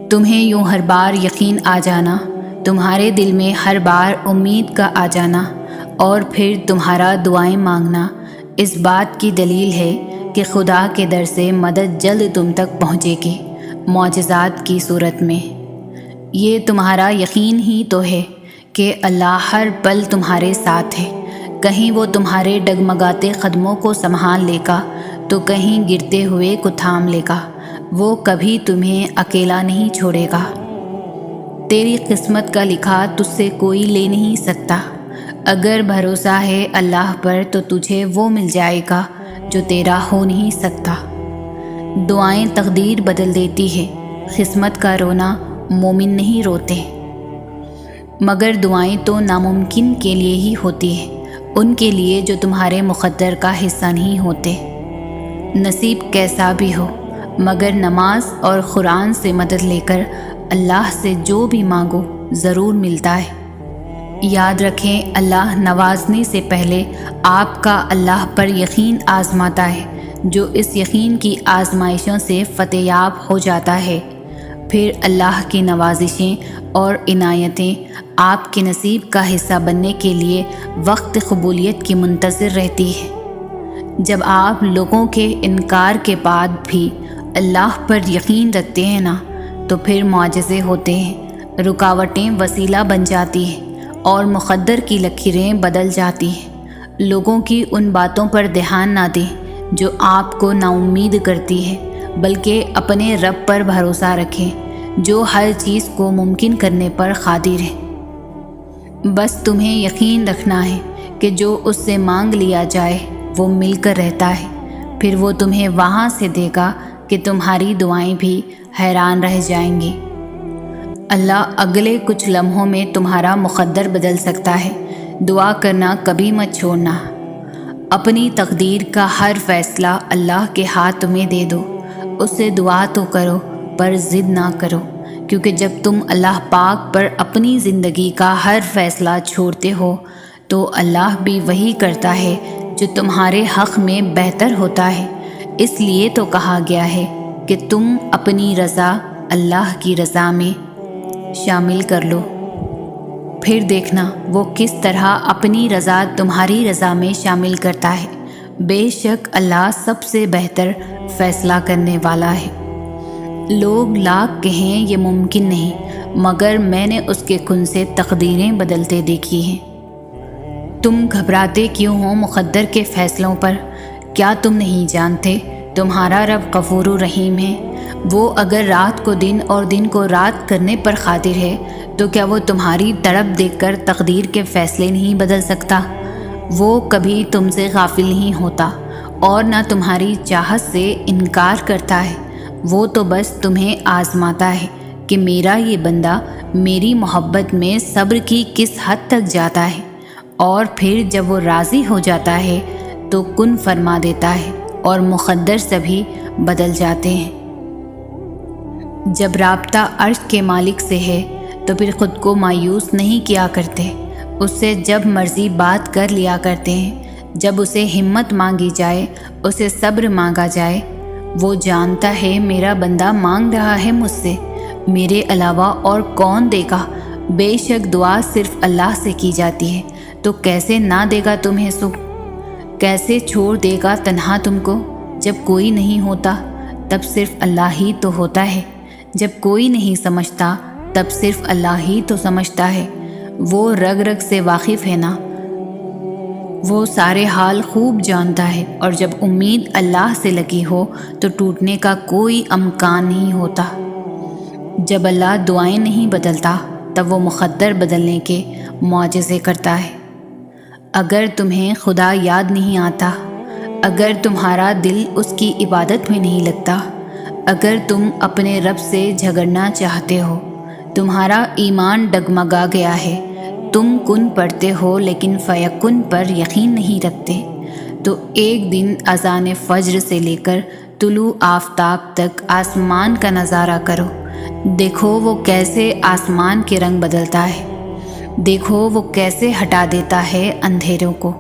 تمہیں یوں ہر بار یقین آ جانا، تمہارے دل میں ہر بار امید کا آ جانا، اور پھر تمہارا دعائیں مانگنا اس بات کی دلیل ہے کہ خدا کے در سے مدد جلد تم تک پہنچے گی، معجزات کی صورت میں۔ یہ تمہارا یقین ہی تو ہے کہ اللہ ہر پل تمہارے ساتھ ہے، کہیں وہ تمہارے ڈگمگاتے قدموں کو سنبھال لے گا تو کہیں گرتے ہوئے کو تھام لے گا، وہ کبھی تمہیں اکیلا نہیں چھوڑے گا۔ تیری قسمت کا لکھا تجھ سے کوئی لے نہیں سکتا، اگر بھروسہ ہے اللہ پر تو تجھے وہ مل جائے گا جو تیرا ہو نہیں سکتا۔ دعائیں تقدیر بدل دیتی ہے، قسمت کا رونا مومن نہیں روتے، مگر دعائیں تو ناممکن کے لیے ہی ہوتی ہیں، ان کے لیے جو تمہارے مقدر کا حصہ نہیں ہوتے۔ نصیب کیسا بھی ہو، مگر نماز اور قرآن سے مدد لے کر اللہ سے جو بھی مانگو ضرور ملتا ہے۔ یاد رکھیں، اللہ نوازنے سے پہلے آپ کا اللہ پر یقین آزماتا ہے، جو اس یقین کی آزمائشوں سے فتح یاب ہو جاتا ہے، پھر اللہ کی نوازشیں اور عنایتیں آپ کے نصیب کا حصہ بننے کے لیے وقت قبولیت کی منتظر رہتی ہے۔ جب آپ لوگوں کے انکار کے بعد بھی اللہ پر یقین رکھتے ہیں نا، تو پھر معجزے ہوتے ہیں، رکاوٹیں وسیلہ بن جاتی ہیں اور مقدر کی لکیریں بدل جاتی ہیں۔ لوگوں کی ان باتوں پر دھیان نہ دیں جو آپ کو نا امید کرتی ہے، بلکہ اپنے رب پر بھروسہ رکھیں جو ہر چیز کو ممکن کرنے پر قادر ہے۔ بس تمہیں یقین رکھنا ہے کہ جو اس سے مانگ لیا جائے وہ مل کر رہتا ہے، پھر وہ تمہیں وہاں سے دے گا کہ تمہاری دعائیں بھی حیران رہ جائیں گی۔ اللہ اگلے کچھ لمحوں میں تمہارا مقدر بدل سکتا ہے، دعا کرنا کبھی مت چھوڑنا۔ اپنی تقدیر کا ہر فیصلہ اللہ کے ہاتھ میں دے دو، اس سے دعا تو کرو پر ضد نہ کرو، کیونکہ جب تم اللہ پاک پر اپنی زندگی کا ہر فیصلہ چھوڑتے ہو تو اللہ بھی وہی کرتا ہے جو تمہارے حق میں بہتر ہوتا ہے۔ اس لیے تو کہا گیا ہے کہ تم اپنی رضا اللہ کی رضا میں شامل کر لو، پھر دیکھنا وہ کس طرح اپنی رضا تمہاری رضا میں شامل کرتا ہے۔ بے شک اللہ سب سے بہتر فیصلہ کرنے والا ہے۔ لوگ لاکھ کہیں یہ ممکن نہیں، مگر میں نے اس کے کن سے تقدیریں بدلتے دیکھی ہیں۔ تم گھبراتے کیوں ہو مقدر کے فیصلوں پر؟ کیا تم نہیں جانتے تمہارا رب غفور رحیم ہے؟ وہ اگر رات کو دن اور دن کو رات کرنے پر قادر ہے تو کیا وہ تمہاری تڑپ دیکھ کر تقدیر کے فیصلے نہیں بدل سکتا؟ وہ کبھی تم سے غافل نہیں ہوتا اور نہ تمہاری چاہت سے انکار کرتا ہے، وہ تو بس تمہیں آزماتا ہے کہ میرا یہ بندہ میری محبت میں صبر کی کس حد تک جاتا ہے، اور پھر جب وہ راضی ہو جاتا ہے تو کن فرما دیتا ہے اور مقدر سبھی بدل جاتے ہیں۔ جب رابطہ عرش کے مالک سے ہے تو پھر خود کو مایوس نہیں کیا کرتے، اس سے جب مرضی بات کر لیا کرتے ہیں۔ جب اسے ہمت مانگی جائے، اسے صبر مانگا جائے، وہ جانتا ہے میرا بندہ مانگ رہا ہے مجھ سے، میرے علاوہ اور کون دے گا؟ بے شک دعا صرف اللہ سے کی جاتی ہے، تو کیسے نہ دے گا تمہیں سکھ؟ کیسے چھوڑ دے گا تنہا تم کو؟ جب کوئی نہیں ہوتا تب صرف اللہ ہی تو ہوتا ہے، جب کوئی نہیں سمجھتا تب صرف اللہ ہی تو سمجھتا ہے۔ وہ رگ رگ سے واقف ہے نا، وہ سارے حال خوب جانتا ہے، اور جب امید اللہ سے لگی ہو تو ٹوٹنے کا کوئی امکان نہیں ہوتا۔ جب اللہ دعائیں نہیں بدلتا تب وہ مقدر بدلنے کے معجزے کرتا ہے۔ اگر تمہیں خدا یاد نہیں آتا، اگر تمہارا دل اس کی عبادت میں نہیں لگتا، اگر تم اپنے رب سے جھگڑنا چاہتے ہو، تمہارا ایمان ڈگمگا گیا ہے، تم کن پڑھتے ہو لیکن فیکن پر یقین نہیں رکھتے، تو ایک دن اذان فجر سے لے کر طلوع آفتاب تک آسمان کا نظارہ کرو، دیکھو وہ کیسے آسمان کے رنگ بدلتا ہے۔ دیکھو وہ کیسے ہٹا دیتا ہے اندھیروں کو،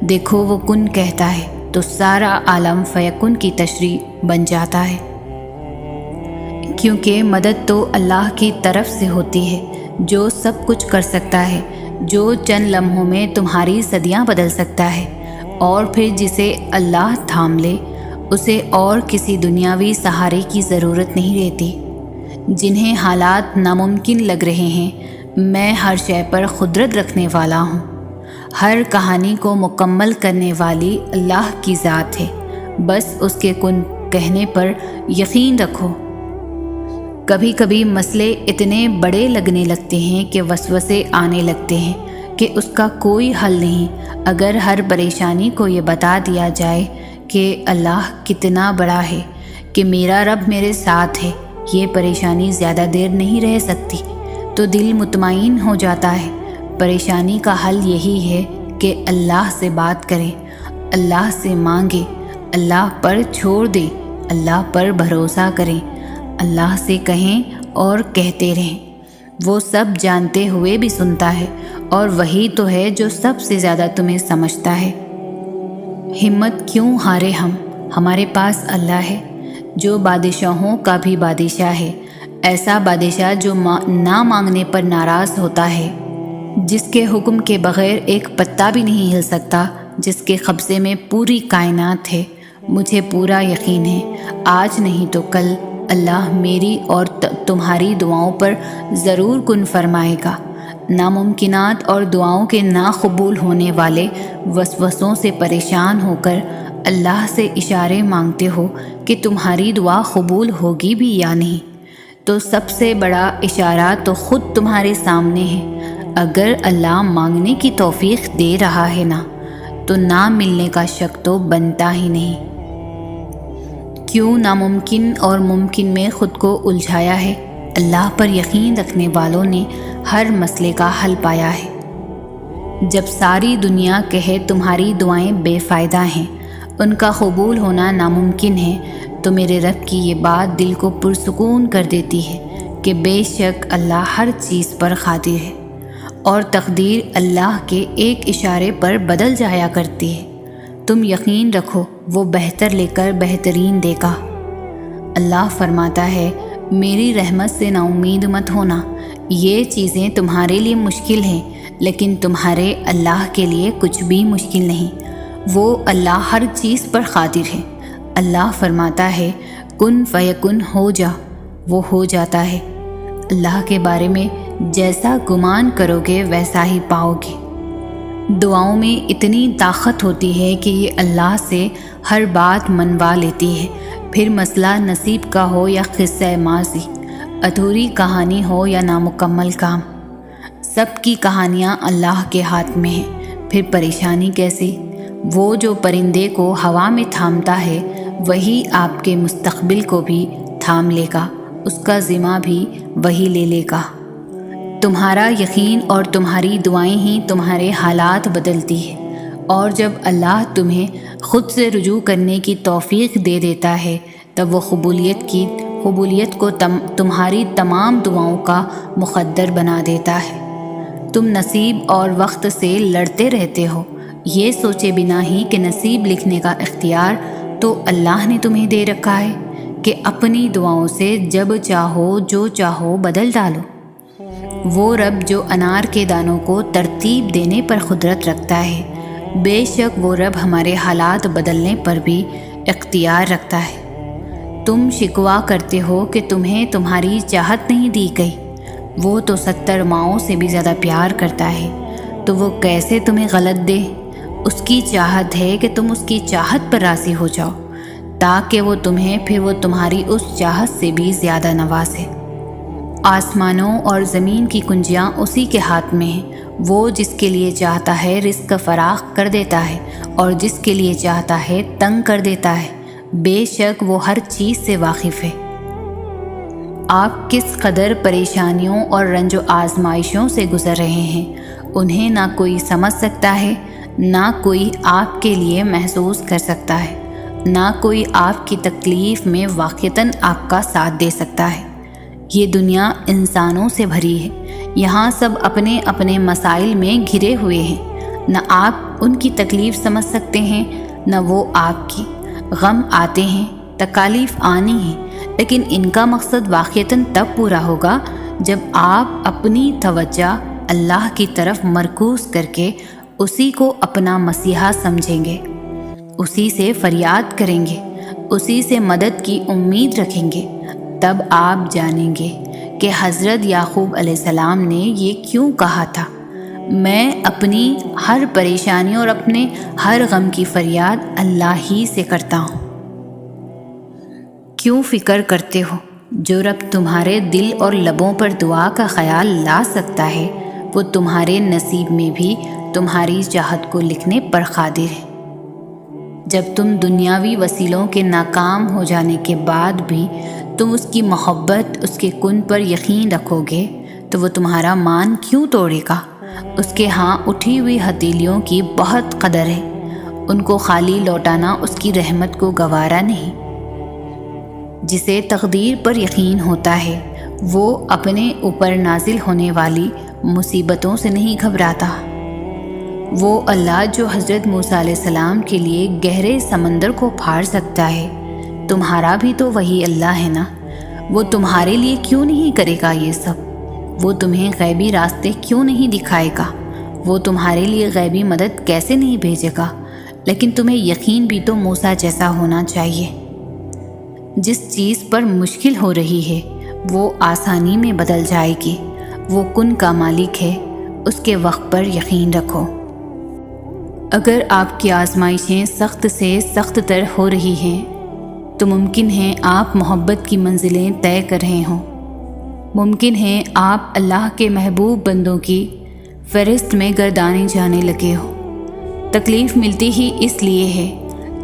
دیکھو وہ کن کہتا ہے تو سارا عالم فیکن کی تشریح بن جاتا ہے۔ کیونکہ مدد تو اللہ کی طرف سے ہوتی ہے جو سب کچھ کر سکتا ہے، جو چند لمحوں میں تمہاری صدیاں بدل سکتا ہے، اور پھر جسے اللہ تھام لے اسے اور کسی دنیاوی سہارے کی ضرورت نہیں رہتی۔ جنہیں حالات ناممکن لگ رہے ہیں، میں ہر شے پر قدرت رکھنے والا ہوں۔ ہر کہانی کو مکمل کرنے والی اللہ کی ذات ہے، بس اس کے کن کہنے پر یقین رکھو۔ کبھی کبھی مسئلے اتنے بڑے لگنے لگتے ہیں کہ وسوسے آنے لگتے ہیں کہ اس کا کوئی حل نہیں۔ اگر ہر پریشانی کو یہ بتا دیا جائے کہ اللہ کتنا بڑا ہے، کہ میرا رب میرے ساتھ ہے، یہ پریشانی زیادہ دیر نہیں رہ سکتی، تو دل مطمئن ہو جاتا ہے۔ پریشانی کا حل یہی ہے کہ اللہ سے بات کریں، اللہ سے مانگیں، اللہ پر چھوڑ دیں، اللہ پر بھروسہ کریں، اللہ سے کہیں اور کہتے رہیں۔ وہ سب جانتے ہوئے بھی سنتا ہے، اور وہی تو ہے جو سب سے زیادہ تمہیں سمجھتا ہے۔ ہمت کیوں ہارے ہمارے پاس اللہ ہے جو بادشاہوں کا بھی بادشاہ ہے، ایسا بادشاہ جو نہ مانگنے پر ناراض ہوتا ہے، جس کے حکم کے بغیر ایک پتا بھی نہیں ہل سکتا، جس کے قبضے میں پوری کائنات ہے۔ مجھے پورا یقین ہے آج نہیں تو کل اللہ میری اور تمہاری دعاؤں پر ضرور کن فرمائے گا۔ ناممکنات اور دعاؤں کے ناقبول ہونے والے وسوسوں سے پریشان ہو کر اللہ سے اشارے مانگتے ہو کہ تمہاری دعا قبول ہوگی بھی یا نہیں، تو سب سے بڑا اشارہ تو خود تمہارے سامنے ہے۔ اگر اللہ مانگنے کی توفیق دے رہا ہے نا، تو نہ ملنے کا شک تو بنتا ہی نہیں۔ کیوں ناممکن اور ممکن میں خود کو الجھایا ہے؟ اللہ پر یقین رکھنے والوں نے ہر مسئلے کا حل پایا ہے۔ جب ساری دنیا کہے تمہاری دعائیں بے فائدہ ہیں، ان کا قبول ہونا ناممکن ہے، تو میرے رب کی یہ بات دل کو پرسکون کر دیتی ہے کہ بے شک اللہ ہر چیز پر قادر ہے، اور تقدیر اللہ کے ایک اشارے پر بدل جایا کرتی ہے۔ تم یقین رکھو وہ بہتر لے کر بہترین دے گا۔ اللہ فرماتا ہے میری رحمت سے نا امید مت ہونا، یہ چیزیں تمہارے لیے مشکل ہیں، لیکن تمہارے اللہ کے لیے کچھ بھی مشکل نہیں، وہ اللہ ہر چیز پر قادر ہے۔ اللہ فرماتا ہے کن فیکن ہو جا، وہ ہو جاتا ہے۔ اللہ کے بارے میں جیسا گمان کرو گے ویسا ہی پاؤ گے۔ دعاؤں میں اتنی طاقت ہوتی ہے کہ یہ اللہ سے ہر بات منوا لیتی ہے، پھر مسئلہ نصیب کا ہو یا قصہ ماضی، ادھوری کہانی ہو یا نامکمل کام، سب کی کہانیاں اللہ کے ہاتھ میں ہیں۔ پھر پریشانی کیسی؟ وہ جو پرندے کو ہوا میں تھامتا ہے وہی آپ کے مستقبل کو بھی تھام لے گا، اس کا ذمہ بھی وہی لے لے گا۔ تمہارا یقین اور تمہاری دعائیں ہی تمہارے حالات بدلتی ہے، اور جب اللہ تمہیں خود سے رجوع کرنے کی توفیق دے دیتا ہے تب وہ قبولیت کو تمہاری تمام دعاؤں کا مقدر بنا دیتا ہے۔ تم نصیب اور وقت سے لڑتے رہتے ہو، یہ سوچے بنا ہی کہ نصیب لکھنے کا اختیار تو اللہ نے تمہیں دے رکھا ہے کہ اپنی دعاؤں سے جب چاہو جو چاہو بدل ڈالو۔ وہ رب جو انار کے دانوں کو ترتیب دینے پر قدرت رکھتا ہے، بے شک وہ رب ہمارے حالات بدلنے پر بھی اختیار رکھتا ہے۔ تم شکوہ کرتے ہو کہ تمہیں تمہاری چاہت نہیں دی گئی، وہ تو 70 ماؤں سے بھی زیادہ پیار کرتا ہے، تو وہ کیسے تمہیں غلط دے؟ اس کی چاہت ہے کہ تم اس کی چاہت پر راضی ہو جاؤ، تاکہ وہ تمہیں پھر وہ تمہاری اس چاہت سے بھی زیادہ نوازے۔ آسمانوں اور زمین کی کنجیاں اسی کے ہاتھ میں ہیں، وہ جس کے لیے چاہتا ہے رزق فراخ کر دیتا ہے، اور جس کے لیے چاہتا ہے تنگ کر دیتا ہے، بے شک وہ ہر چیز سے واقف ہے۔ آپ کس قدر پریشانیوں اور رنج و آزمائشوں سے گزر رہے ہیں، انہیں نہ کوئی سمجھ سکتا ہے، نہ کوئی آپ کے لیے محسوس کر سکتا ہے، نہ کوئی آپ کی تکلیف میں واقعتاً آپ کا ساتھ دے سکتا ہے۔ یہ دنیا انسانوں سے بھری ہے، یہاں سب اپنے اپنے مسائل میں گھرے ہوئے ہیں، نہ آپ ان کی تکلیف سمجھ سکتے ہیں نہ وہ آپ کی۔ غم آتے ہیں، تکالیف آنی ہیں، لیکن ان کا مقصد واقعتاً تب پورا ہوگا جب آپ اپنی توجہ اللہ کی طرف مرکوز کر کے اسی کو اپنا مسیحا سمجھیں گے، اسی سے فریاد کریں گے، اسی سے مدد کی امید رکھیں گے۔ تب آپ جانیں گے کہ حضرت یعقوب علیہ السلام نے یہ کیوں کہا تھا، میں اپنی ہر پریشانی اور اپنے ہر غم کی فریاد اللہ ہی سے کرتا ہوں۔ کیوں فکر کرتے ہو؟ جو رب تمہارے دل اور لبوں پر دعا کا خیال لا سکتا ہے، وہ تمہارے نصیب میں بھی تمہاری چاہت کو لکھنے پر قادر ہے۔ جب تم دنیاوی وسیلوں کے ناکام ہو جانے کے بعد بھی تم اس کی محبت، اس کے کن پر یقین رکھو گے تو وہ تمہارا مان کیوں توڑے گا؟ اس کے ہاں اٹھی ہوئی ہتھیلیوں کی بہت قدر ہے، ان کو خالی لوٹانا اس کی رحمت کو گوارا نہیں۔ جسے تقدیر پر یقین ہوتا ہے وہ اپنے اوپر نازل ہونے والی مصیبتوں سے نہیں گھبراتا۔ وہ اللہ جو حضرت موسیٰ علیہ السلام کے لیے گہرے سمندر کو پھاڑ سکتا ہے، تمہارا بھی تو وہی اللہ ہے نا۔ وہ تمہارے لیے کیوں نہیں کرے گا یہ سب؟ وہ تمہیں غیبی راستے کیوں نہیں دکھائے گا؟ وہ تمہارے لیے غیبی مدد کیسے نہیں بھیجے گا؟ لیکن تمہیں یقین بھی تو موسیٰ جیسا ہونا چاہیے۔ جس چیز پر مشکل ہو رہی ہے وہ آسانی میں بدل جائے گی۔ وہ کن کا مالک ہے، اس کے وقت پر یقین رکھو۔ اگر آپ کی آزمائشیں سخت سے سخت تر ہو رہی ہیں تو ممکن ہے آپ محبت کی منزلیں طے کر رہے ہوں، ممکن ہے آپ اللہ کے محبوب بندوں کی فہرست میں گردانے جانے لگے ہو۔ تکلیف ملتی ہی اس لیے ہے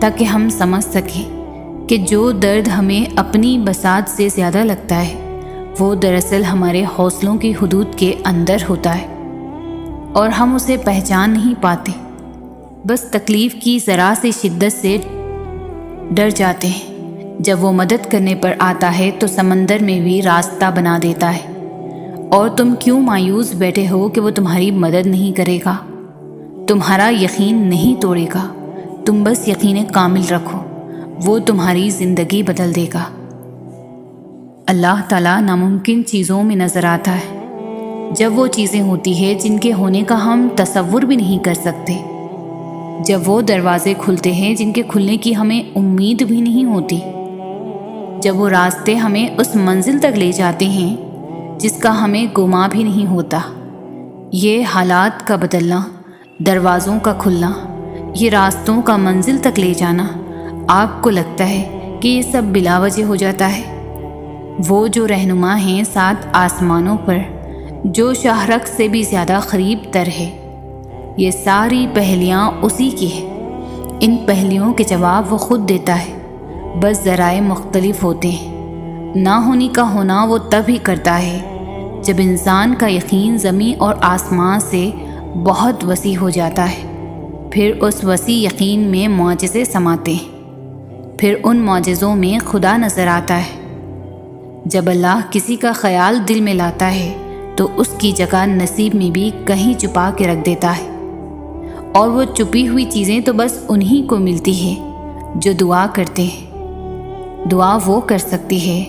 تاکہ ہم سمجھ سکیں کہ جو درد ہمیں اپنی بساط سے زیادہ لگتا ہے وہ دراصل ہمارے حوصلوں کی حدود کے اندر ہوتا ہے اور ہم اسے پہچان نہیں پاتے، بس تکلیف کی ذرا سی شدت سے ڈر جاتے ہیں۔ جب وہ مدد کرنے پر آتا ہے تو سمندر میں بھی راستہ بنا دیتا ہے، اور تم کیوں مایوس بیٹھے ہو کہ وہ تمہاری مدد نہیں کرے گا؟ تمہارا یقین نہیں توڑے گا، تم بس یقین کامل رکھو، وہ تمہاری زندگی بدل دے گا۔ اللہ تعالیٰ ناممکن چیزوں میں نظر آتا ہے جب وہ چیزیں ہوتی ہیں جن کے ہونے کا ہم تصور بھی نہیں کر سکتے، جب وہ دروازے کھلتے ہیں جن کے کھلنے کی ہمیں امید بھی نہیں ہوتی، جب وہ راستے ہمیں اس منزل تک لے جاتے ہیں جس کا ہمیں گما بھی نہیں ہوتا۔ یہ حالات کا بدلنا، دروازوں کا کھلنا، یہ راستوں کا منزل تک لے جانا، آپ کو لگتا ہے کہ یہ سب بلا وجہ ہو جاتا ہے؟ وہ جو رہنما ہیں 7 آسمانوں پر، جو شاہرخ سے بھی زیادہ قریب تر ہے، یہ ساری پہلیاں اسی کی ہیں۔ ان پہلیوں کے جواب وہ خود دیتا ہے، بس ذرائع مختلف ہوتے ہیں۔ نہ ہونی کا ہونا وہ تب ہی کرتا ہے جب انسان کا یقین زمین اور آسمان سے بہت وسیع ہو جاتا ہے۔ پھر اس وسیع یقین میں معجزے سماتے ہیں، پھر ان معجزوں میں خدا نظر آتا ہے۔ جب اللہ کسی کا خیال دل میں لاتا ہے تو اس کی جگہ نصیب میں بھی کہیں چھپا کے رکھ دیتا ہے، اور وہ چھپی ہوئی چیزیں تو بس انہی کو ملتی ہے جو دعا کرتے ہیں۔ دعا وہ کر سکتی ہے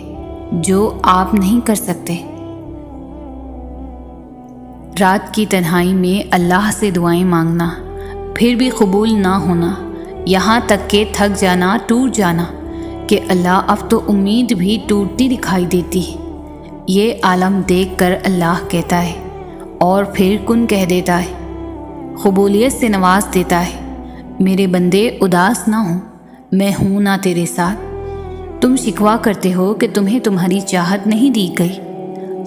جو آپ نہیں کر سکتے۔ رات کی تنہائی میں اللہ سے دعائیں مانگنا، پھر بھی قبول نہ ہونا، یہاں تک کہ تھک جانا، ٹوٹ جانا کہ اللہ اب تو امید بھی ٹوٹتی دکھائی دیتی ہے۔ یہ عالم دیکھ کر اللہ کہتا ہے اور پھر کن کہہ دیتا ہے، قبولیت سے نواز دیتا ہے۔ میرے بندے اداس نہ ہوں، میں ہوں نا تیرے ساتھ۔ تم شکوہ کرتے ہو کہ تمہیں تمہاری چاہت نہیں دی گئی،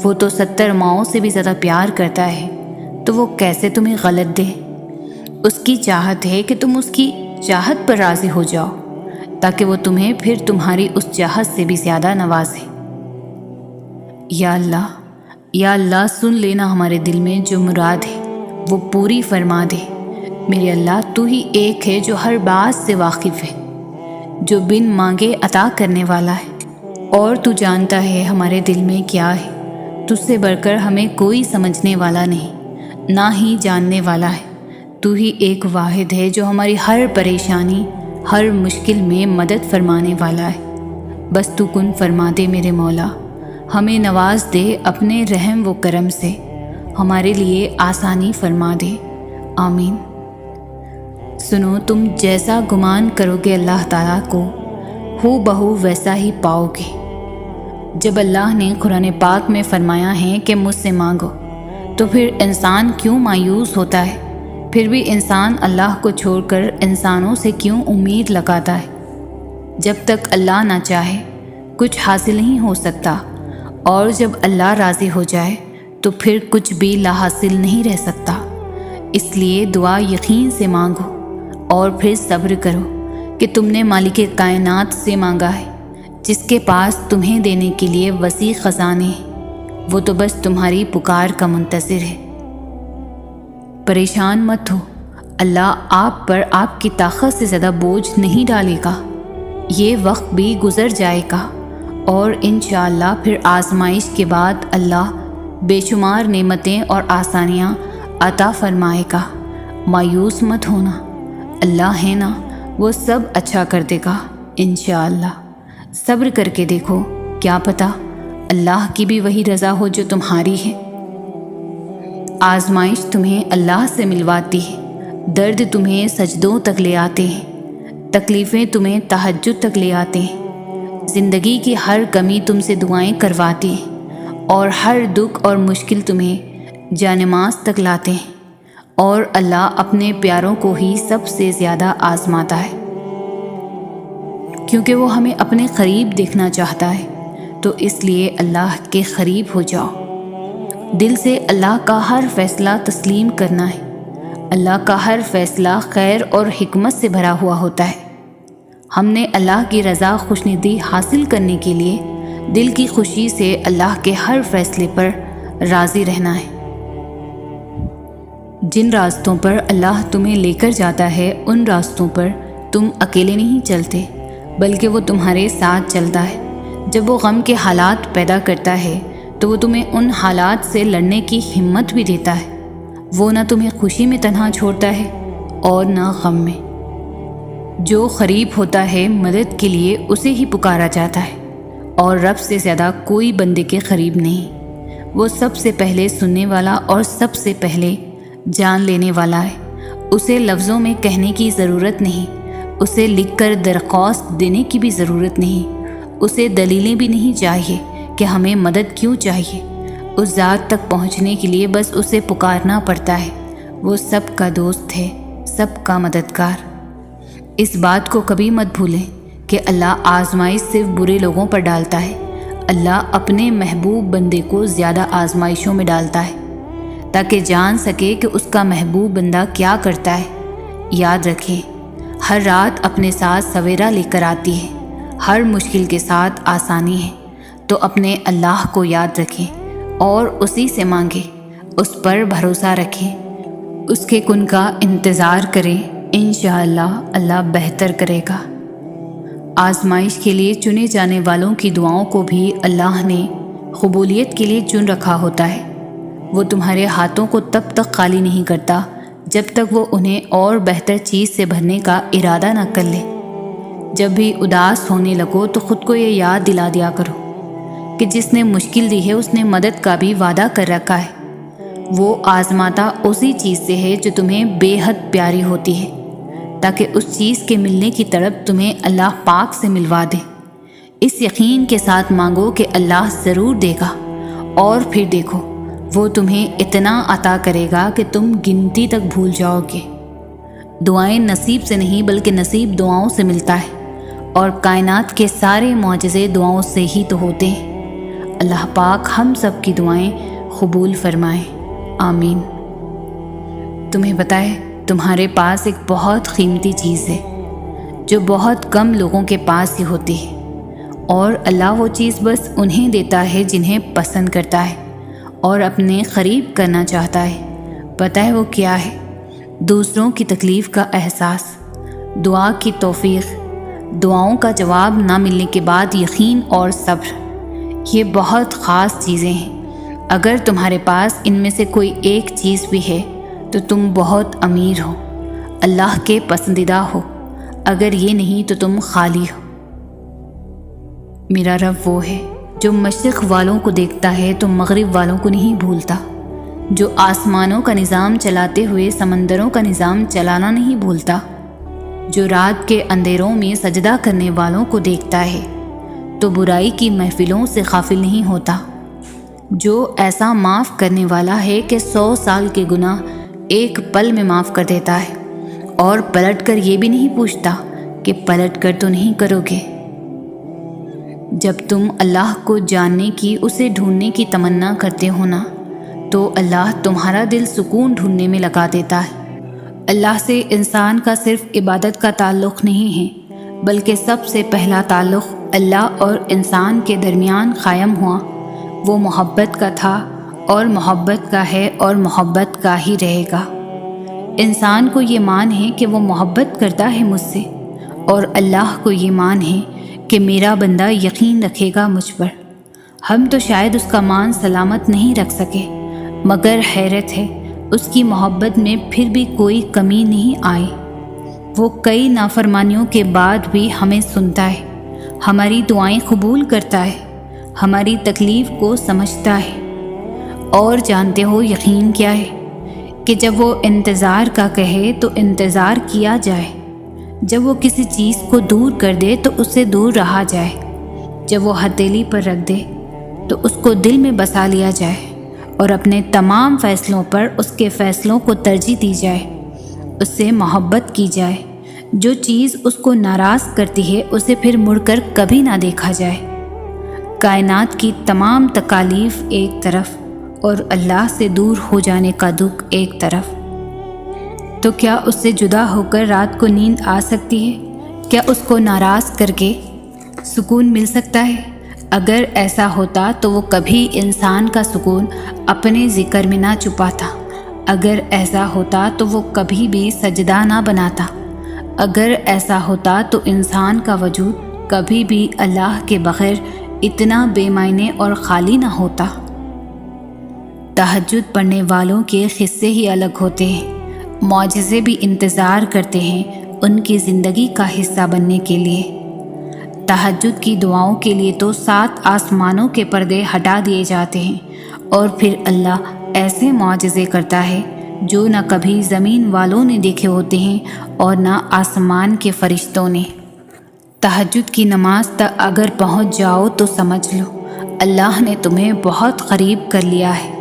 وہ تو 70 ماؤں سے بھی زیادہ پیار کرتا ہے، تو وہ کیسے تمہیں غلط دے؟ اس کی چاہت ہے کہ تم اس کی چاہت پر راضی ہو جاؤ تاکہ وہ تمہیں پھر تمہاری اس چاہت سے بھی زیادہ نوازے۔ یا اللہ سن لینا ہمارے دل میں جو مراد ہے وہ پوری فرما دے۔ میرے اللہ تو ہی ایک ہے جو ہر بات سے واقف ہے، جو بن مانگے عطا کرنے والا ہے، اور تو جانتا ہے ہمارے دل میں کیا ہے۔ تجھ سے بڑھ کر ہمیں کوئی سمجھنے والا نہیں، نہ ہی جاننے والا ہے۔ تو ہی ایک واحد ہے جو ہماری ہر پریشانی، ہر مشکل میں مدد فرمانے والا ہے۔ بس تو کن فرما دے میرے مولا، ہمیں نواز دے اپنے رحم و کرم سے، ہمارے لیے آسانی فرما دے، آمین۔ سنو، تم جیسا گمان کرو گے اللہ تعالیٰ کو ہو بہو ویسا ہی پاؤ گے۔ جب اللہ نے قرآن پاک میں فرمایا ہے کہ مجھ سے مانگو، تو پھر انسان کیوں مایوس ہوتا ہے؟ پھر بھی انسان اللہ کو چھوڑ کر انسانوں سے کیوں امید لگاتا ہے؟ جب تک اللہ نہ چاہے کچھ حاصل نہیں ہو سکتا، اور جب اللہ راضی ہو جائے تو پھر کچھ بھی لا حاصل نہیں رہ سکتا۔ اس لیے دعا یقین سے مانگو اور پھر صبر کرو کہ تم نے مالک کائنات سے مانگا ہے، جس کے پاس تمہیں دینے کے لیے وسیع خزانے ہیں۔ وہ تو بس تمہاری پکار کا منتظر ہے۔ پریشان مت ہو، اللہ آپ پر آپ کی طاقت سے زیادہ بوجھ نہیں ڈالے گا۔ یہ وقت بھی گزر جائے گا اور انشاءاللہ پھر آزمائش کے بعد اللہ بے شمار نعمتیں اور آسانیاں عطا فرمائے گا۔ مایوس مت ہونا، اللہ ہے نا، وہ سب اچھا کر دے گا انشاءاللہ۔ صبر کر کے دیکھو، کیا پتہ اللہ کی بھی وہی رضا ہو جو تمہاری ہے۔ آزمائش تمہیں اللہ سے ملواتی ہے، درد تمہیں سجدوں تک لے آتے ہیں، تکلیفیں تمہیں تہجد تک لے آتے ہیں، زندگی کی ہر کمی تم سے دعائیں کرواتی ہیں، اور ہر دکھ اور مشکل تمہیں جانماز تک لاتے ہیں۔ اور اللہ اپنے پیاروں کو ہی سب سے زیادہ آزماتا ہے، کیونکہ وہ ہمیں اپنے قریب دیکھنا چاہتا ہے۔ تو اس لیے اللہ کے قریب ہو جاؤ، دل سے اللہ کا ہر فیصلہ تسلیم کرنا ہے۔ اللہ کا ہر فیصلہ خیر اور حکمت سے بھرا ہوا ہوتا ہے۔ ہم نے اللہ کی رضا خوشنودی حاصل کرنے کے لیے دل کی خوشی سے اللہ کے ہر فیصلے پر راضی رہنا ہے۔ جن راستوں پر اللہ تمہیں لے کر جاتا ہے، ان راستوں پر تم اکیلے نہیں چلتے، بلکہ وہ تمہارے ساتھ چلتا ہے۔ جب وہ غم کے حالات پیدا کرتا ہے تو وہ تمہیں ان حالات سے لڑنے کی ہمت بھی دیتا ہے۔ وہ نہ تمہیں خوشی میں تنہا چھوڑتا ہے اور نہ غم میں۔ جو قریب ہوتا ہے مدد کے لیے اسے ہی پکارا جاتا ہے، اور رب سے زیادہ کوئی بندے کے قریب نہیں۔ وہ سب سے پہلے سننے والا اور سب سے پہلے جان لینے والا ہے۔ اسے لفظوں میں کہنے کی ضرورت نہیں، اسے لکھ کر درخواست دینے کی بھی ضرورت نہیں، اسے دلیلیں بھی نہیں چاہیے کہ ہمیں مدد کیوں چاہیے۔ اس ذات تک پہنچنے کے لیے بس اسے پکارنا پڑتا ہے۔ وہ سب کا دوست ہے، سب کا مددگار۔ اس بات کو کبھی مت بھولیں کہ اللہ آزمائش صرف برے لوگوں پر ڈالتا ہے۔ اللہ اپنے محبوب بندے کو زیادہ آزمائشوں میں ڈالتا ہے تاکہ جان سکے کہ اس کا محبوب بندہ کیا کرتا ہے۔ یاد رکھیں، ہر رات اپنے ساتھ سویرا لے کر آتی ہے، ہر مشکل کے ساتھ آسانی ہے۔ تو اپنے اللہ کو یاد رکھیں اور اسی سے مانگیں، اس پر بھروسہ رکھیں، اس کے کن کا انتظار کریں۔ انشاءاللہ اللہ بہتر کرے گا۔ آزمائش کے لیے چنے جانے والوں کی دعاؤں کو بھی اللہ نے قبولیت کے لیے چن رکھا ہوتا ہے۔ وہ تمہارے ہاتھوں کو تب تک خالی نہیں کرتا جب تک وہ انہیں اور بہتر چیز سے بھرنے کا ارادہ نہ کر لے۔ جب بھی اداس ہونے لگو تو خود کو یہ یاد دلا دیا کرو کہ جس نے مشکل دی ہے اس نے مدد کا بھی وعدہ کر رکھا ہے۔ وہ آزماتا اسی چیز سے ہے جو تمہیں بے حد پیاری ہوتی ہے، تاکہ اس چیز کے ملنے کی طرف تمہیں اللہ پاک سے ملوا دے۔ اس یقین کے ساتھ مانگو کہ اللہ ضرور دے گا، اور پھر دیکھو وہ تمہیں اتنا عطا کرے گا کہ تم گنتی تک بھول جاؤ گے۔ دعائیں نصیب سے نہیں بلکہ نصیب دعاؤں سے ملتا ہے، اور کائنات کے سارے معجزے دعاؤں سے ہی تو ہوتے ہیں۔ اللہ پاک ہم سب کی دعائیں قبول فرمائے، آمین۔ تمہیں پتہ ہے تمہارے پاس ایک بہت قیمتی چیز ہے جو بہت کم لوگوں کے پاس ہی ہوتی ہے، اور اللہ وہ چیز بس انہیں دیتا ہے جنہیں پسند کرتا ہے اور اپنے قریب کرنا چاہتا ہے۔ پتہ ہے وہ کیا ہے؟ دوسروں کی تکلیف کا احساس، دعا کی توفیق، دعاؤں کا جواب نہ ملنے کے بعد یقین اور صبر۔ یہ بہت خاص چیزیں ہیں، اگر تمہارے پاس ان میں سے کوئی ایک چیز بھی ہے تو تم بہت امیر ہو، اللہ کے پسندیدہ ہو، اگر یہ نہیں تو تم خالی ہو۔ میرا رب وہ ہے جو مشرق والوں کو دیکھتا ہے تو مغرب والوں کو نہیں بھولتا، جو آسمانوں کا نظام چلاتے ہوئے سمندروں کا نظام چلانا نہیں بھولتا، جو رات کے اندھیروں میں سجدہ کرنے والوں کو دیکھتا ہے تو برائی کی محفلوں سے غافل نہیں ہوتا، جو ایسا معاف کرنے والا ہے کہ 100 سال کے گناہ ایک پل میں معاف کر دیتا ہے، اور پلٹ کر یہ بھی نہیں پوچھتا کہ پلٹ کر تو نہیں کرو گے۔ جب تم اللہ کو جاننے کی، اسے ڈھونڈنے کی تمنا کرتے ہو نا، تو اللہ تمہارا دل سکون ڈھونڈنے میں لگا دیتا ہے۔ اللہ سے انسان کا صرف عبادت کا تعلق نہیں ہے، بلکہ سب سے پہلا تعلق اللہ اور انسان کے درمیان قائم ہوا وہ محبت کا تھا، اور محبت کا ہے، اور محبت کا ہی رہے گا۔ انسان کو یہ مان ہے کہ وہ محبت کرتا ہے مجھ سے، اور اللہ کو یہ مان ہے کہ میرا بندہ یقین رکھے گا مجھ پر۔ ہم تو شاید اس کا مان سلامت نہیں رکھ سکے، مگر حیرت ہے اس کی محبت میں پھر بھی کوئی کمی نہیں آئی۔ وہ کئی نافرمانیوں کے بعد بھی ہمیں سنتا ہے، ہماری دعائیں قبول کرتا ہے، ہماری تکلیف کو سمجھتا ہے۔ اور جانتے ہو یقین کیا ہے؟ کہ جب وہ انتظار کا کہے تو انتظار کیا جائے، جب وہ کسی چیز کو دور کر دے تو اس سے دور رہا جائے، جب وہ ہتھیلی پر رکھ دے تو اس کو دل میں بسا لیا جائے، اور اپنے تمام فیصلوں پر اس کے فیصلوں کو ترجیح دی جائے، اس سے محبت کی جائے۔ جو چیز اس کو ناراض کرتی ہے اسے پھر مڑ کر کبھی نہ دیکھا جائے۔ کائنات کی تمام تکالیف ایک طرف اور اللہ سے دور ہو جانے کا دکھ ایک طرف، تو کیا اس سے جدا ہو کر رات کو نیند آ سکتی ہے؟ کیا اس کو ناراض کر کے سکون مل سکتا ہے؟ اگر ایسا ہوتا تو وہ کبھی انسان کا سکون اپنے ذکر میں نہ چھپاتا، اگر ایسا ہوتا تو وہ کبھی بھی سجدہ نہ بناتا، اگر ایسا ہوتا تو انسان کا وجود کبھی بھی اللہ کے بغیر اتنا بے معنی اور خالی نہ ہوتا۔ تہجد پڑھنے والوں کے قصے ہی الگ ہوتے ہیں، معجزے بھی انتظار کرتے ہیں ان کی زندگی کا حصہ بننے کے لیے۔ تہجد کی دعاؤں کے لیے تو 7 آسمانوں کے پردے ہٹا دیے جاتے ہیں، اور پھر اللہ ایسے معجزے کرتا ہے جو نہ کبھی زمین والوں نے دیکھے ہوتے ہیں اور نہ آسمان کے فرشتوں نے۔ تہجد کی نماز تک اگر پہنچ جاؤ تو سمجھ لو اللہ نے تمہیں بہت قریب کر لیا ہے۔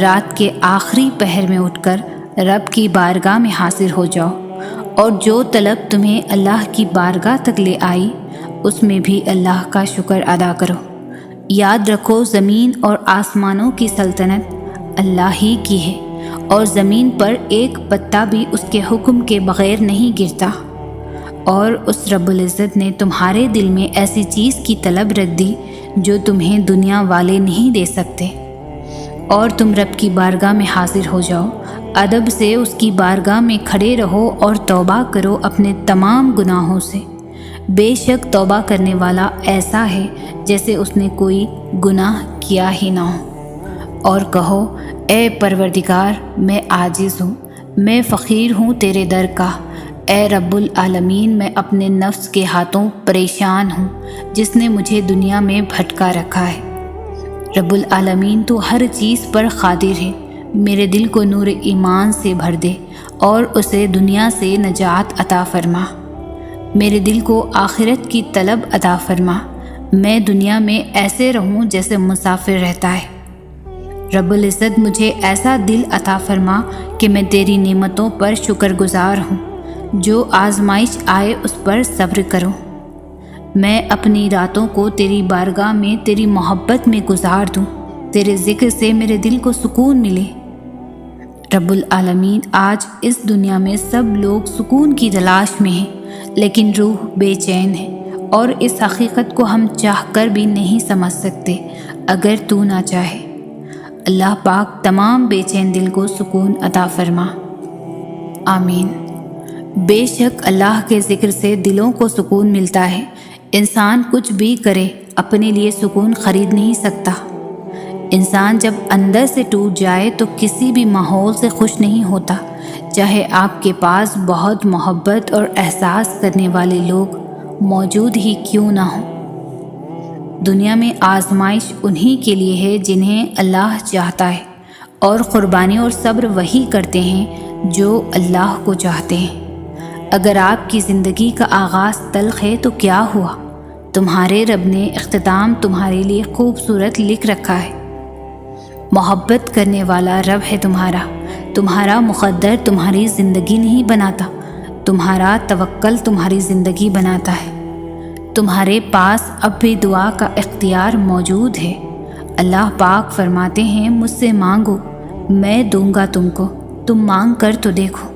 رات کے آخری پہر میں اٹھ کر رب کی بارگاہ میں حاضر ہو جاؤ، اور جو طلب تمہیں اللہ کی بارگاہ تک لے آئی اس میں بھی اللہ کا شکر ادا کرو۔ یاد رکھو زمین اور آسمانوں کی سلطنت اللہ ہی کی ہے، اور زمین پر ایک پتا بھی اس کے حکم کے بغیر نہیں گرتا، اور اس رب العزت نے تمہارے دل میں ایسی چیز کی طلب رکھ دی جو تمہیں دنیا والے نہیں دے سکتے، اور تم رب کی بارگاہ میں حاضر ہو جاؤ۔ ادب سے اس کی بارگاہ میں کھڑے رہو اور توبہ کرو اپنے تمام گناہوں سے۔ بے شک توبہ کرنے والا ایسا ہے جیسے اس نے کوئی گناہ کیا ہی نہ ہو۔ اور کہو اے پروردگار میں عاجز ہوں، میں فقیر ہوں تیرے در کا، اے رب العالمین میں اپنے نفس کے ہاتھوں پریشان ہوں جس نے مجھے دنیا میں بھٹکا رکھا ہے۔ رب العالمین تو ہر چیز پر قادر ہے، میرے دل کو نور ایمان سے بھر دے اور اسے دنیا سے نجات عطا فرما، میرے دل کو آخرت کی طلب عطا فرما، میں دنیا میں ایسے رہوں جیسے مسافر رہتا ہے۔ رب العزت مجھے ایسا دل عطا فرما کہ میں تیری نعمتوں پر شکر گزار ہوں، جو آزمائش آئے اس پر صبر کروں۔ میں اپنی راتوں کو تیری بارگاہ میں تیری محبت میں گزار دوں، تیرے ذکر سے میرے دل کو سکون ملے۔ رب العالمین آج اس دنیا میں سب لوگ سکون کی تلاش میں ہیں، لیکن روح بے چین ہے، اور اس حقیقت کو ہم چاہ کر بھی نہیں سمجھ سکتے اگر تو نہ چاہے۔ اللہ پاک تمام بے چین دل کو سکون عطا فرما، آمین۔ بے شک اللہ کے ذکر سے دلوں کو سکون ملتا ہے۔ انسان کچھ بھی کرے اپنے لیے سکون خرید نہیں سکتا۔ انسان جب اندر سے ٹوٹ جائے تو کسی بھی ماحول سے خوش نہیں ہوتا، چاہے آپ کے پاس بہت محبت اور احساس کرنے والے لوگ موجود ہی کیوں نہ ہوں۔ دنیا میں آزمائش انہی کے لیے ہے جنہیں اللہ چاہتا ہے، اور قربانی اور صبر وہی کرتے ہیں جو اللہ کو چاہتے ہیں۔ اگر آپ کی زندگی کا آغاز تلخ ہے تو کیا ہوا، تمہارے رب نے اختتام تمہارے لیے خوبصورت لکھ رکھا ہے۔ محبت کرنے والا رب ہے تمہارا مقدر تمہاری زندگی نہیں بناتا، تمہارا توکل تمہاری زندگی بناتا ہے۔ تمہارے پاس اب بھی دعا کا اختیار موجود ہے۔ اللہ پاک فرماتے ہیں، مجھ سے مانگو میں دوں گا تم کو، تم مانگ کر تو دیکھو۔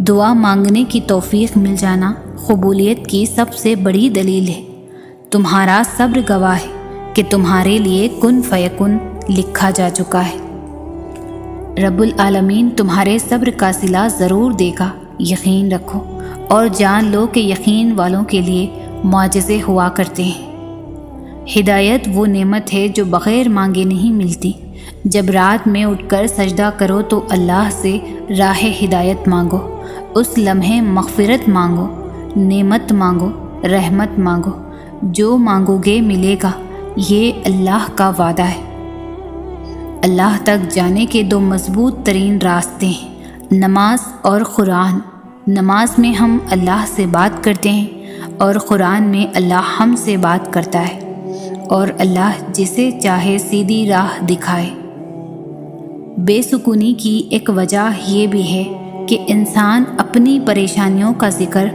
دعا مانگنے کی توفیق مل جانا قبولیت کی سب سے بڑی دلیل ہے۔ تمہارا صبر گواہ ہے کہ تمہارے لیے کن فیکن لکھا جا چکا ہے۔ رب العالمین تمہارے صبر کا صلہ ضرور دے گا، یقین رکھو، اور جان لو کہ یقین والوں کے لیے معجزے ہوا کرتے ہیں۔ ہدایت وہ نعمت ہے جو بغیر مانگے نہیں ملتی۔ جب رات میں اٹھ کر سجدہ کرو تو اللہ سے راہ ہدایت مانگو، اس لمحے مغفرت مانگو، نعمت مانگو، رحمت مانگو۔ جو مانگو گے ملے گا، یہ اللہ کا وعدہ ہے۔ اللہ تک جانے کے دو مضبوط ترین راستے ہیں، نماز اور قرآن۔ نماز میں ہم اللہ سے بات کرتے ہیں، اور قرآن میں اللہ ہم سے بات کرتا ہے، اور اللہ جسے چاہے سیدھی راہ دکھائے۔ بے سکونی کی ایک وجہ یہ بھی ہے کہ انسان اپنی پریشانیوں کا ذکر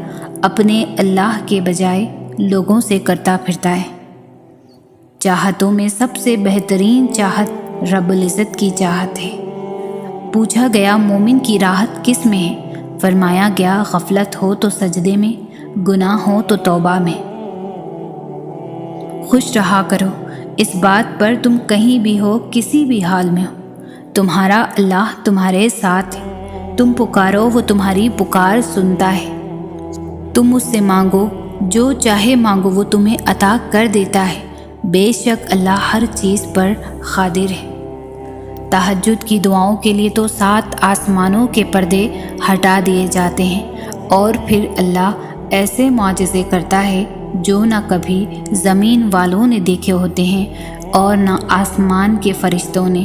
اپنے اللہ کے بجائے لوگوں سے کرتا پھرتا ہے۔ چاہتوں میں سب سے بہترین چاہت رب العزت کی چاہت ہے۔ پوچھا گیا مومن کی راحت کس میں ہے؟ فرمایا گیا غفلت ہو تو سجدے میں، گناہ ہو تو توبہ میں۔ خوش رہا کرو اس بات پر تم کہیں بھی ہو، کسی بھی حال میں ہو، تمہارا اللہ تمہارے ساتھ ہے۔ تم پکارو وہ تمہاری پکار سنتا ہے۔ تم اس سے مانگو، جو چاہے مانگو وہ تمہیں عطا کر دیتا ہے۔ بے شک اللہ ہر چیز پر قادر ہے۔ تہجد کی دعاؤں کے لیے تو 7 آسمانوں کے پردے ہٹا دیے جاتے ہیں، اور پھر اللہ ایسے معجزے کرتا ہے جو نہ کبھی زمین والوں نے دیکھے ہوتے ہیں اور نہ آسمان کے فرشتوں نے۔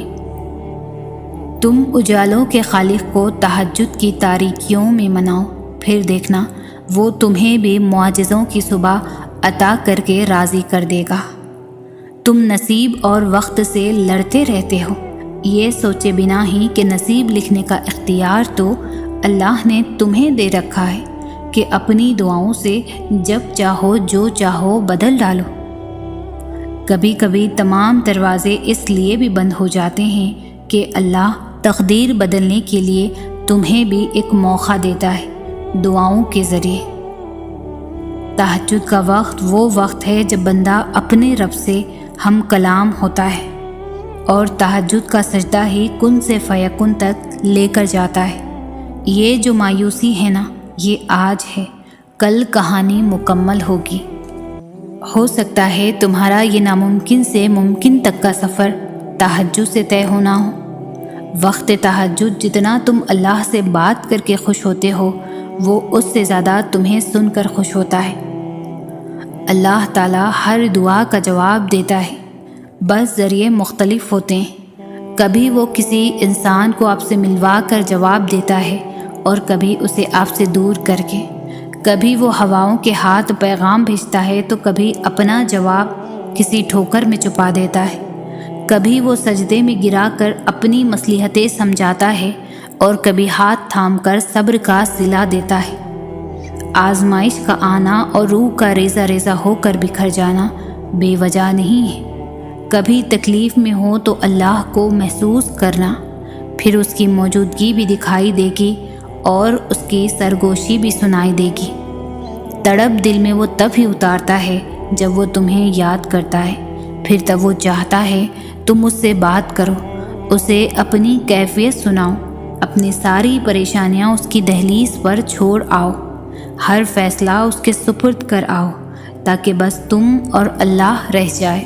تم اجالوں کے خالق کو تہجد کی تاریکیوں میں مناؤ، پھر دیکھنا وہ تمہیں بھی معجزوں کی صبح عطا کر کے راضی کر دے گا۔ تم نصیب اور وقت سے لڑتے رہتے ہو، یہ سوچے بنا ہی کہ نصیب لکھنے کا اختیار تو اللہ نے تمہیں دے رکھا ہے کہ اپنی دعاؤں سے جب چاہو جو چاہو بدل ڈالو۔ کبھی کبھی تمام دروازے اس لیے بھی بند ہو جاتے ہیں کہ اللہ تقدیر بدلنے کے لیے تمہیں بھی ایک موقع دیتا ہے دعاؤں کے ذریعے۔ تہجد کا وقت وہ وقت ہے جب بندہ اپنے رب سے ہم کلام ہوتا ہے، اور تہجد کا سجدہ ہی کن سے فیکن تک لے کر جاتا ہے۔ یہ جو مایوسی ہے نا، یہ آج ہے، کل کہانی مکمل ہوگی۔ ہو سکتا ہے تمہارا یہ ناممکن سے ممکن تک کا سفر تہجد سے طے ہونا ہو۔ وقت تہجد جتنا تم اللہ سے بات کر کے خوش ہوتے ہو، وہ اس سے زیادہ تمہیں سن کر خوش ہوتا ہے۔ اللہ تعالیٰ ہر دعا کا جواب دیتا ہے، بس ذریعے مختلف ہوتے ہیں۔ کبھی وہ کسی انسان کو آپ سے ملوا کر جواب دیتا ہے، اور کبھی اسے آپ سے دور کر کے۔ کبھی وہ ہواؤں کے ہاتھ پیغام بھیجتا ہے تو کبھی اپنا جواب کسی ٹھوکر میں چھپا دیتا ہے۔ کبھی وہ سجدے میں گرا کر اپنی مصلحتیں سمجھاتا ہے، اور کبھی ہاتھ تھام کر صبر کا صلہ دیتا ہے۔ آزمائش کا آنا اور روح کا ریزہ ریزہ ہو کر بکھر جانا بے وجہ نہیں ہے۔ کبھی تکلیف میں ہو تو اللہ کو محسوس کرنا، پھر اس کی موجودگی بھی دکھائی دے گی اور اس کی سرگوشی بھی سنائی دے گی۔ تڑپ دل میں وہ تب ہی اتارتا ہے جب وہ تمہیں یاد کرتا ہے، پھر تب وہ چاہتا ہے تم اس سے بات کرو، اسے اپنی کیفیت سناؤ، اپنی ساری پریشانیاں اس کی دہلیز پر چھوڑ آؤ، ہر فیصلہ اس کے سپرد کر آؤ، تاکہ بس تم اور اللہ رہ جائے۔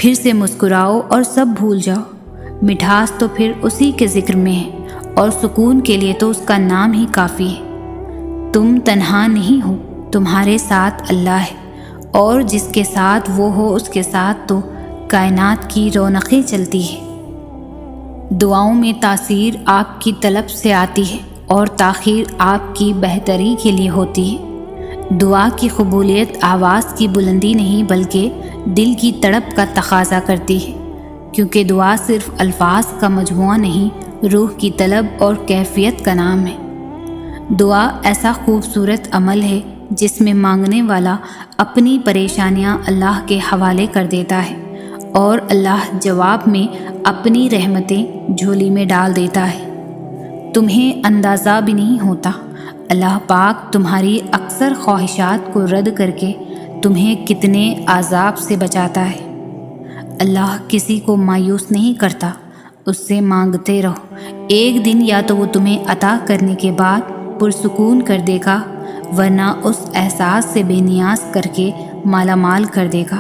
پھر سے مسکراؤ اور سب بھول جاؤ۔ مٹھاس تو پھر اسی کے ذکر میں ہے، اور سکون کے لیے تو اس کا نام ہی کافی ہے۔ تم تنہا نہیں ہو، تمہارے ساتھ اللہ ہے، اور جس کے ساتھ وہ ہو اس کے ساتھ تو کائنات کی رونقیں چلتی ہے۔ دعاؤں میں تاثیر آپ کی طلب سے آتی ہے، اور تاخیر آپ کی بہتری کے لیے ہوتی ہے۔ دعا کی قبولیت آواز کی بلندی نہیں بلکہ دل کی تڑپ کا تقاضا کرتی ہے، کیونکہ دعا صرف الفاظ کا مجموعہ نہیں، روح کی طلب اور کیفیت کا نام ہے۔ دعا ایسا خوبصورت عمل ہے جس میں مانگنے والا اپنی پریشانیاں اللہ کے حوالے کر دیتا ہے، اور اللہ جواب میں اپنی رحمتیں جھولی میں ڈال دیتا ہے۔ تمہیں اندازہ بھی نہیں ہوتا، اللہ پاک تمہاری اکثر خواہشات کو رد کر کے تمہیں کتنے عذاب سے بچاتا ہے۔ اللہ کسی کو مایوس نہیں کرتا، اس سے مانگتے رہو، ایک دن یا تو وہ تمہیں عطا کرنے کے بعد پرسکون کر دے گا، ورنہ اس احساس سے بے نیاز کر کے مالا مال کر دے گا۔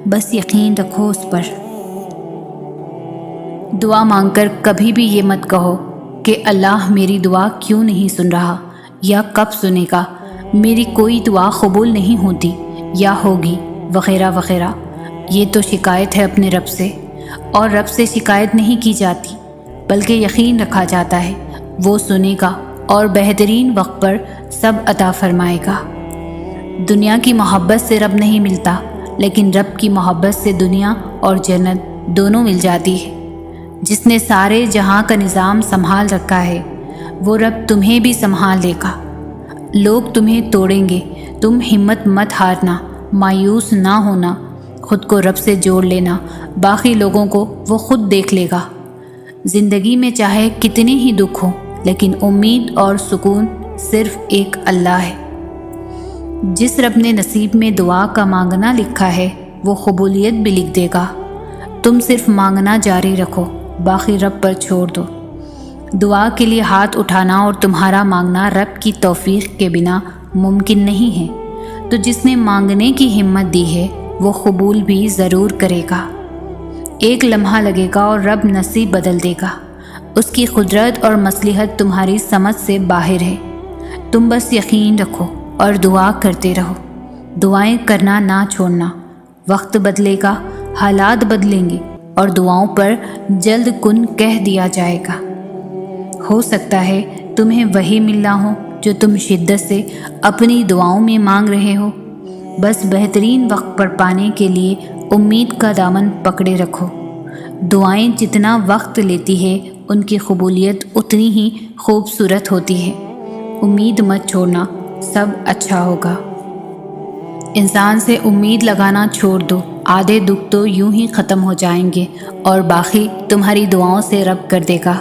بس یقین رکھو اس پر۔ دعا مانگ کر کبھی بھی یہ مت کہو کہ اللہ میری دعا کیوں نہیں سن رہا، یا کب سنے گا، میری کوئی دعا قبول نہیں ہوتی یا ہوگی، وغیرہ وغیرہ۔ یہ تو شکایت ہے اپنے رب سے، اور رب سے شکایت نہیں کی جاتی بلکہ یقین رکھا جاتا ہے وہ سنے گا اور بہترین وقت پر سب عطا فرمائے گا۔ دنیا کی محبت سے رب نہیں ملتا، لیکن رب کی محبت سے دنیا اور جنت دونوں مل جاتی ہے۔ جس نے سارے جہاں کا نظام سنبھال رکھا ہے وہ رب تمہیں بھی سنبھال لے گا۔ لوگ تمہیں توڑیں گے، تم ہمت مت ہارنا، مایوس نہ ہونا، خود کو رب سے جوڑ لینا، باقی لوگوں کو وہ خود دیکھ لے گا۔ زندگی میں چاہے کتنے ہی دکھ ہوں، لیکن امید اور سکون صرف ایک اللہ ہے۔ جس رب نے نصیب میں دعا کا مانگنا لکھا ہے وہ قبولیت بھی لکھ دے گا۔ تم صرف مانگنا جاری رکھو، باقی رب پر چھوڑ دو۔ دعا کے لیے ہاتھ اٹھانا اور تمہارا مانگنا رب کی توفیق کے بنا ممکن نہیں ہے، تو جس نے مانگنے کی ہمت دی ہے وہ قبول بھی ضرور کرے گا۔ ایک لمحہ لگے گا اور رب نصیب بدل دے گا۔ اس کی قدرت اور مصلحت تمہاری سمجھ سے باہر ہے۔ تم بس یقین رکھو اور دعا کرتے رہو۔ دعائیں کرنا نہ چھوڑنا۔ وقت بدلے گا، حالات بدلیں گے، اور دعاؤں پر جلد کن کہہ دیا جائے گا۔ ہو سکتا ہے تمہیں وہی ملنا ہو جو تم شدت سے اپنی دعاؤں میں مانگ رہے ہو۔ بس بہترین وقت پر پانے کے لیے امید کا دامن پکڑے رکھو۔ دعائیں جتنا وقت لیتی ہے ان کی قبولیت اتنی ہی خوبصورت ہوتی ہے۔ امید مت چھوڑنا، سب اچھا ہوگا۔ انسان سے امید لگانا چھوڑ دو، آدھے دکھ تو یوں ہی ختم ہو جائیں گے، اور باقی تمہاری دعاؤں سے رب کر دے گا۔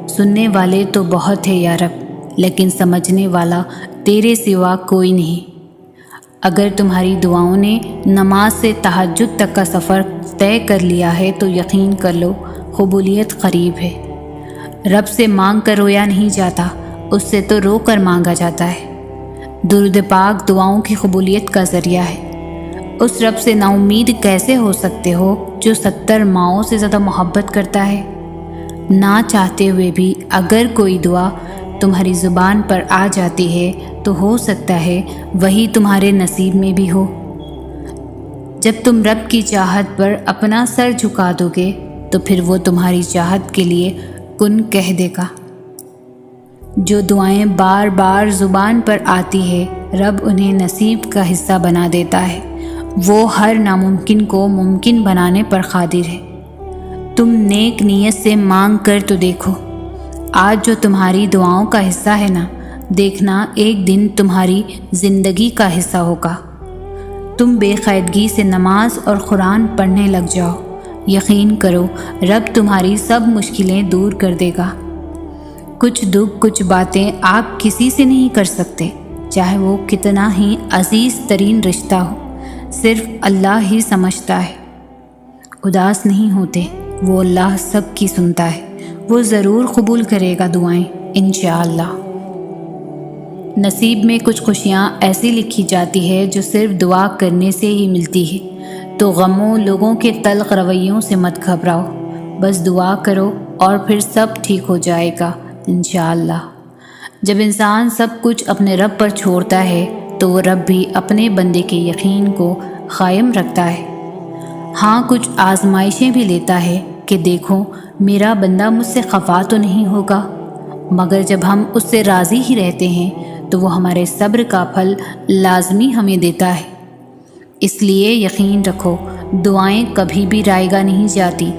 سننے والے تو بہت ہے یا رب، لیکن سمجھنے والا تیرے سوا کوئی نہیں۔ اگر تمہاری دعاؤں نے نماز سے تہجد تک کا سفر طے کر لیا ہے تو یقین کر لو قبولیت قریب ہے۔ رب سے مانگ کر رویا نہیں جاتا، اس سے تو رو کر مانگا جاتا ہے۔ درود پاک دعاؤں کی قبولیت کا ذریعہ ہے۔ اس رب سے نا امید کیسے ہو سکتے ہو جو 70 ماؤں سے زیادہ محبت کرتا ہے؟ نہ چاہتے ہوئے بھی اگر کوئی دعا تمہاری زبان پر آ جاتی ہے تو ہو سکتا ہے وہی تمہارے نصیب میں بھی ہو۔ جب تم رب کی چاہت پر اپنا سر جھکا دو گے تو پھر وہ تمہاری چاہت کے لیے کن کہہ دے گا۔ جو دعائیں بار بار زبان پر آتی ہے رب انہیں نصیب کا حصہ بنا دیتا ہے۔ وہ ہر ناممکن کو ممکن بنانے پر قادر ہے۔ تم نیک نیت سے مانگ کر تو دیکھو، آج جو تمہاری دعاؤں کا حصہ ہے نا، دیکھنا ایک دن تمہاری زندگی کا حصہ ہوگا۔ تم بے قاعدگی سے نماز اور قرآن پڑھنے لگ جاؤ، یقین کرو رب تمہاری سب مشکلیں دور کر دے گا۔ کچھ دکھ کچھ باتیں آپ کسی سے نہیں کر سکتے، چاہے وہ کتنا ہی عزیز ترین رشتہ ہو، صرف اللہ ہی سمجھتا ہے۔ اداس نہیں ہوتے، وہ اللہ سب کی سنتا ہے، وہ ضرور قبول کرے گا دعائیں انشاءاللہ۔ نصیب میں کچھ خوشیاں ایسی لکھی جاتی ہے جو صرف دعا کرنے سے ہی ملتی ہے۔ تو غموں لوگوں کے تلخ رویوں سے مت گھبراؤ، بس دعا کرو اور پھر سب ٹھیک ہو جائے گا انشاءاللہ۔ جب انسان سب کچھ اپنے رب پر چھوڑتا ہے تو وہ رب بھی اپنے بندے کے یقین کو قائم رکھتا ہے۔ ہاں، کچھ آزمائشیں بھی لیتا ہے کہ دیکھو میرا بندہ مجھ سے خفا تو نہیں ہوگا، مگر جب ہم اس سے راضی ہی رہتے ہیں تو وہ ہمارے صبر کا پھل لازمی ہمیں دیتا ہے۔ اس لیے یقین رکھو، دعائیں کبھی بھی رائے گاہ نہیں جاتی،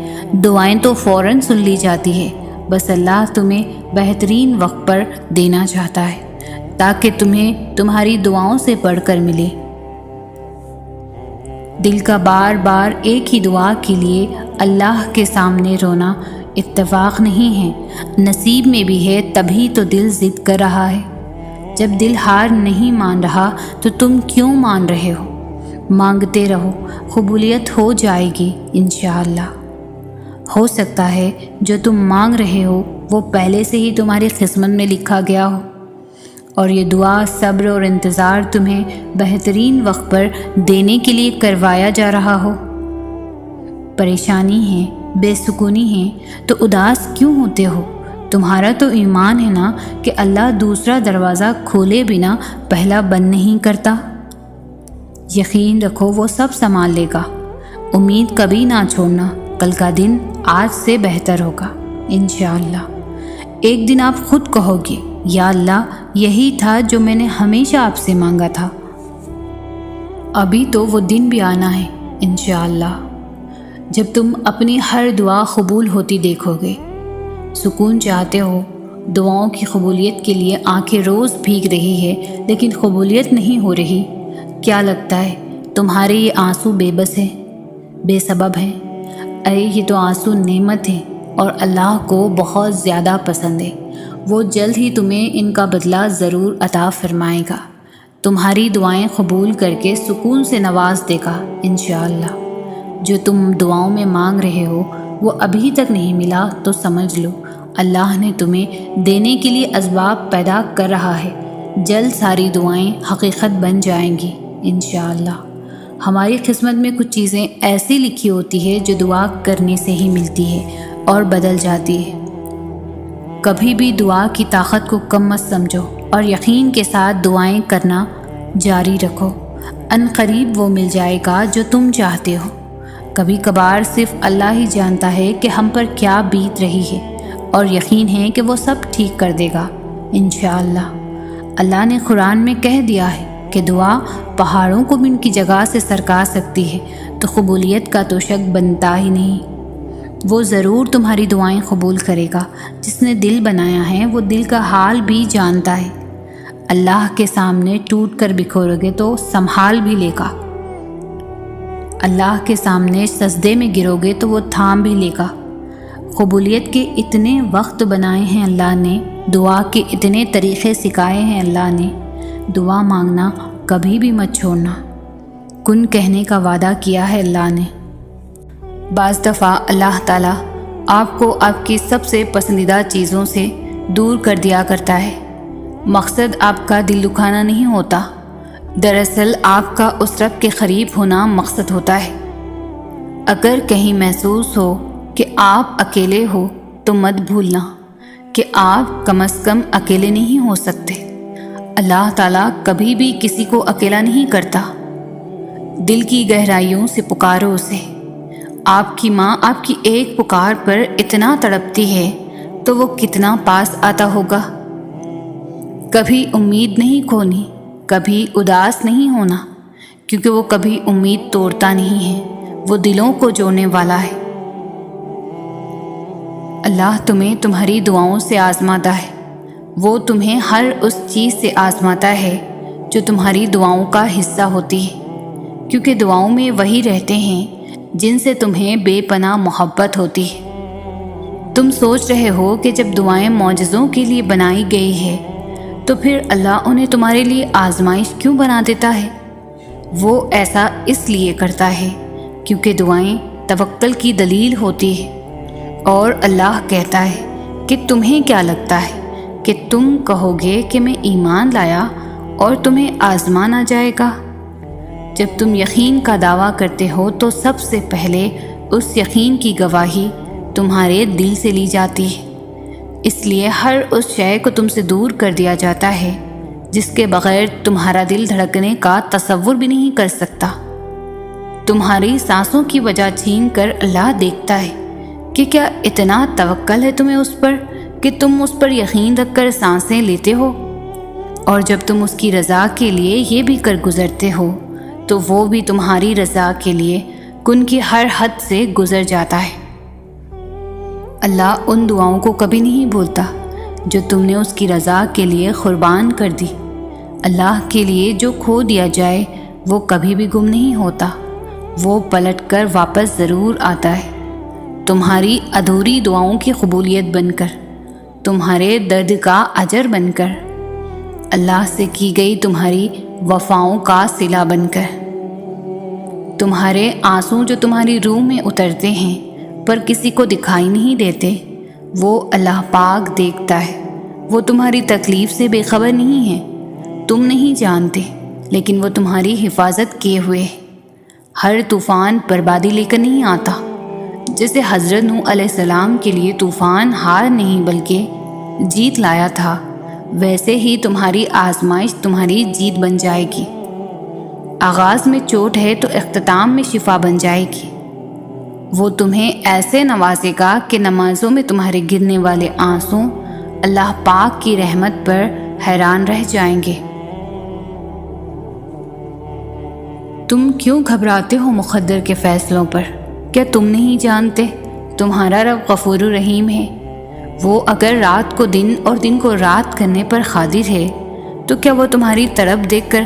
دعائیں تو فوراً سن لی جاتی ہے، بس اللہ تمہیں بہترین وقت پر دینا چاہتا ہے تاکہ تمہیں تمہاری دعاؤں سے بڑھ کر ملے۔ دل کا بار بار ایک ہی دعا کے لیے اللہ کے سامنے رونا اتفاق نہیں ہے، نصیب میں بھی ہے، تبھی تو دل ضد کر رہا ہے۔ جب دل ہار نہیں مان رہا تو تم کیوں مان رہے ہو؟ مانگتے رہو، قبولیت ہو جائے گی انشاءاللہ۔ ہو سکتا ہے جو تم مانگ رہے ہو وہ پہلے سے ہی تمہاری قسمت میں لکھا گیا ہو، اور یہ دعا، صبر اور انتظار تمہیں بہترین وقت پر دینے کے لیے کروایا جا رہا ہو۔ پریشانی ہے، بے سکونی ہے تو اداس کیوں ہوتے ہو؟ تمہارا تو ایمان ہے نا کہ اللہ دوسرا دروازہ کھولے بنا پہلا بند نہیں کرتا۔ یقین رکھو وہ سب سنبھال لے گا، امید کبھی نہ چھوڑنا، کل کا دن آج سے بہتر ہوگا انشاءاللہ۔ ایک دن آپ خود کہو گے یا اللہ یہی تھا جو میں نے ہمیشہ آپ سے مانگا تھا۔ ابھی تو وہ دن بھی آنا ہے انشاءاللہ جب تم اپنی ہر دعا قبول ہوتی دیکھو گے۔ سکون چاہتے ہو، دعاؤں کی قبولیت کے لیے آنکھیں روز بھیگ رہی ہے لیکن قبولیت نہیں ہو رہی، کیا لگتا ہے تمہارے یہ آنسو بے بس ہیں، بے سبب ہیں؟ ارے یہ تو آنسو نعمت ہیں اور اللہ کو بہت زیادہ پسند ہے، وہ جلد ہی تمہیں ان کا بدلہ ضرور عطا فرمائے گا، تمہاری دعائیں قبول کر کے سکون سے نواز دے گا انشاءاللہ۔ جو تم دعاؤں میں مانگ رہے ہو وہ ابھی تک نہیں ملا تو سمجھ لو اللہ نے تمہیں دینے کے لیے اسباب پیدا کر رہا ہے، جلد ساری دعائیں حقیقت بن جائیں گی انشاءاللہ۔ ہماری قسمت میں کچھ چیزیں ایسی لکھی ہوتی ہے جو دعا کرنے سے ہی ملتی ہے اور بدل جاتی ہے۔ کبھی بھی دعا کی طاقت کو کم مت سمجھو اور یقین کے ساتھ دعائیں کرنا جاری رکھو، ان قریب وہ مل جائے گا جو تم چاہتے ہو۔ کبھی کبھار صرف اللہ ہی جانتا ہے کہ ہم پر کیا بیت رہی ہے، اور یقین ہے کہ وہ سب ٹھیک کر دے گا انشاءاللہ۔ اللہ نے قرآن میں کہہ دیا ہے کہ دعا پہاڑوں کو بھی ان کی جگہ سے سرکا سکتی ہے، تو قبولیت کا تو شک بنتا ہی نہیں۔ وہ ضرور تمہاری دعائیں قبول کرے گا، جس نے دل بنایا ہے وہ دل کا حال بھی جانتا ہے۔ اللہ کے سامنے ٹوٹ کر بکھورو گے تو سنبھال بھی لے گا، اللہ کے سامنے سجدے میں گرو گے تو وہ تھام بھی لے گا۔ قبولیت کے اتنے وقت بنائے ہیں اللہ نے، دعا کے اتنے طریقے سکھائے ہیں اللہ نے، دعا مانگنا کبھی بھی مت چھوڑنا، کن کہنے کا وعدہ کیا ہے اللہ نے۔ بعض دفعہ اللہ تعالیٰ آپ کو آپ کی سب سے پسندیدہ چیزوں سے دور کر دیا کرتا ہے، مقصد آپ کا دل دکھانا نہیں ہوتا، دراصل آپ کا اس رب کے قریب ہونا مقصد ہوتا ہے۔ اگر کہیں محسوس ہو کہ آپ اکیلے ہو تو مت بھولنا کہ آپ کم از کم اکیلے نہیں ہو سکتے، اللہ تعالیٰ کبھی بھی کسی کو اکیلا نہیں کرتا۔ دل کی گہرائیوں سے پکارو اسے، آپ کی ماں آپ کی ایک پکار پر اتنا تڑپتی ہے تو وہ کتنا پاس آتا ہوگا۔ کبھی امید نہیں کھونا، کبھی اداس نہیں ہونا، کیونکہ وہ کبھی امید توڑتا نہیں ہے، وہ دلوں کو جوڑنے والا ہے۔ اللہ تمہیں تمہاری دعاؤں سے آزماتا ہے، وہ تمہیں ہر اس چیز سے آزماتا ہے جو تمہاری دعاؤں کا حصہ ہوتی ہے، کیونکہ دعاؤں میں وہی رہتے ہیں جن سے تمہیں بے پناہ محبت ہوتی ہے۔ تم سوچ رہے ہو کہ جب دعائیں معجزوں کے لیے بنائی گئی ہے تو پھر اللہ انہیں تمہارے لیے آزمائش کیوں بنا دیتا ہے؟ وہ ایسا اس لیے کرتا ہے کیونکہ دعائیں توکل کی دلیل ہوتی ہے، اور اللہ کہتا ہے کہ تمہیں کیا لگتا ہے کہ تم کہو گے کہ میں ایمان لایا اور تمہیں آزمانا جائے گا؟ جب تم یقین کا دعویٰ کرتے ہو تو سب سے پہلے اس یقین کی گواہی تمہارے دل سے لی جاتی ہے، اس لیے ہر اس شے کو تم سے دور کر دیا جاتا ہے جس کے بغیر تمہارا دل دھڑکنے کا تصور بھی نہیں کر سکتا۔ تمہاری سانسوں کی وجہ چھین کر اللہ دیکھتا ہے کہ کیا اتنا توکل ہے تمہیں اس پر کہ تم اس پر یقین رکھ کر سانسیں لیتے ہو، اور جب تم اس کی رضا کے لیے یہ بھی کر گزرتے ہو تو وہ بھی تمہاری رضا کے لیے کن کی ہر حد سے گزر جاتا ہے۔ اللہ ان دعاؤں کو کبھی نہیں بھولتا جو تم نے اس کی رضا کے لیے قربان کر دی۔ اللہ کے لیے جو کھو دیا جائے وہ کبھی بھی گم نہیں ہوتا، وہ پلٹ کر واپس ضرور آتا ہے، تمہاری ادھوری دعاؤں کی قبولیت بن کر، تمہارے درد کا اجر بن کر، اللہ سے کی گئی تمہاری وفاؤں کا صلہ بن کر۔ تمہارے آنسو جو تمہاری روح میں اترتے ہیں پر کسی کو دکھائی نہیں دیتے، وہ اللہ پاک دیکھتا ہے۔ وہ تمہاری تکلیف سے بے خبر نہیں ہے، تم نہیں جانتے، لیکن وہ تمہاری حفاظت کیے ہوئے ہے۔ ہر طوفان بربادی لے کر نہیں آتا، جیسے حضرت نوح علیہ السلام کے لیے طوفان ہار نہیں بلکہ جیت لایا تھا، ویسے ہی تمہاری آزمائش تمہاری جیت بن جائے گی۔ آغاز میں چوٹ ہے تو اختتام میں شفا بن جائے گی۔ وہ تمہیں ایسے نوازے گا کہ نمازوں میں تمہارے گرنے والے آنسو اللہ پاک کی رحمت پر حیران رہ جائیں گے۔ تم کیوں گھبراتے ہو مقدر کے فیصلوں پر؟ کیا تم نہیں جانتے تمہارا رب غفور رحیم ہے؟ وہ اگر رات کو دن اور دن کو رات کرنے پر قادر ہے تو کیا وہ تمہاری طرف دیکھ کر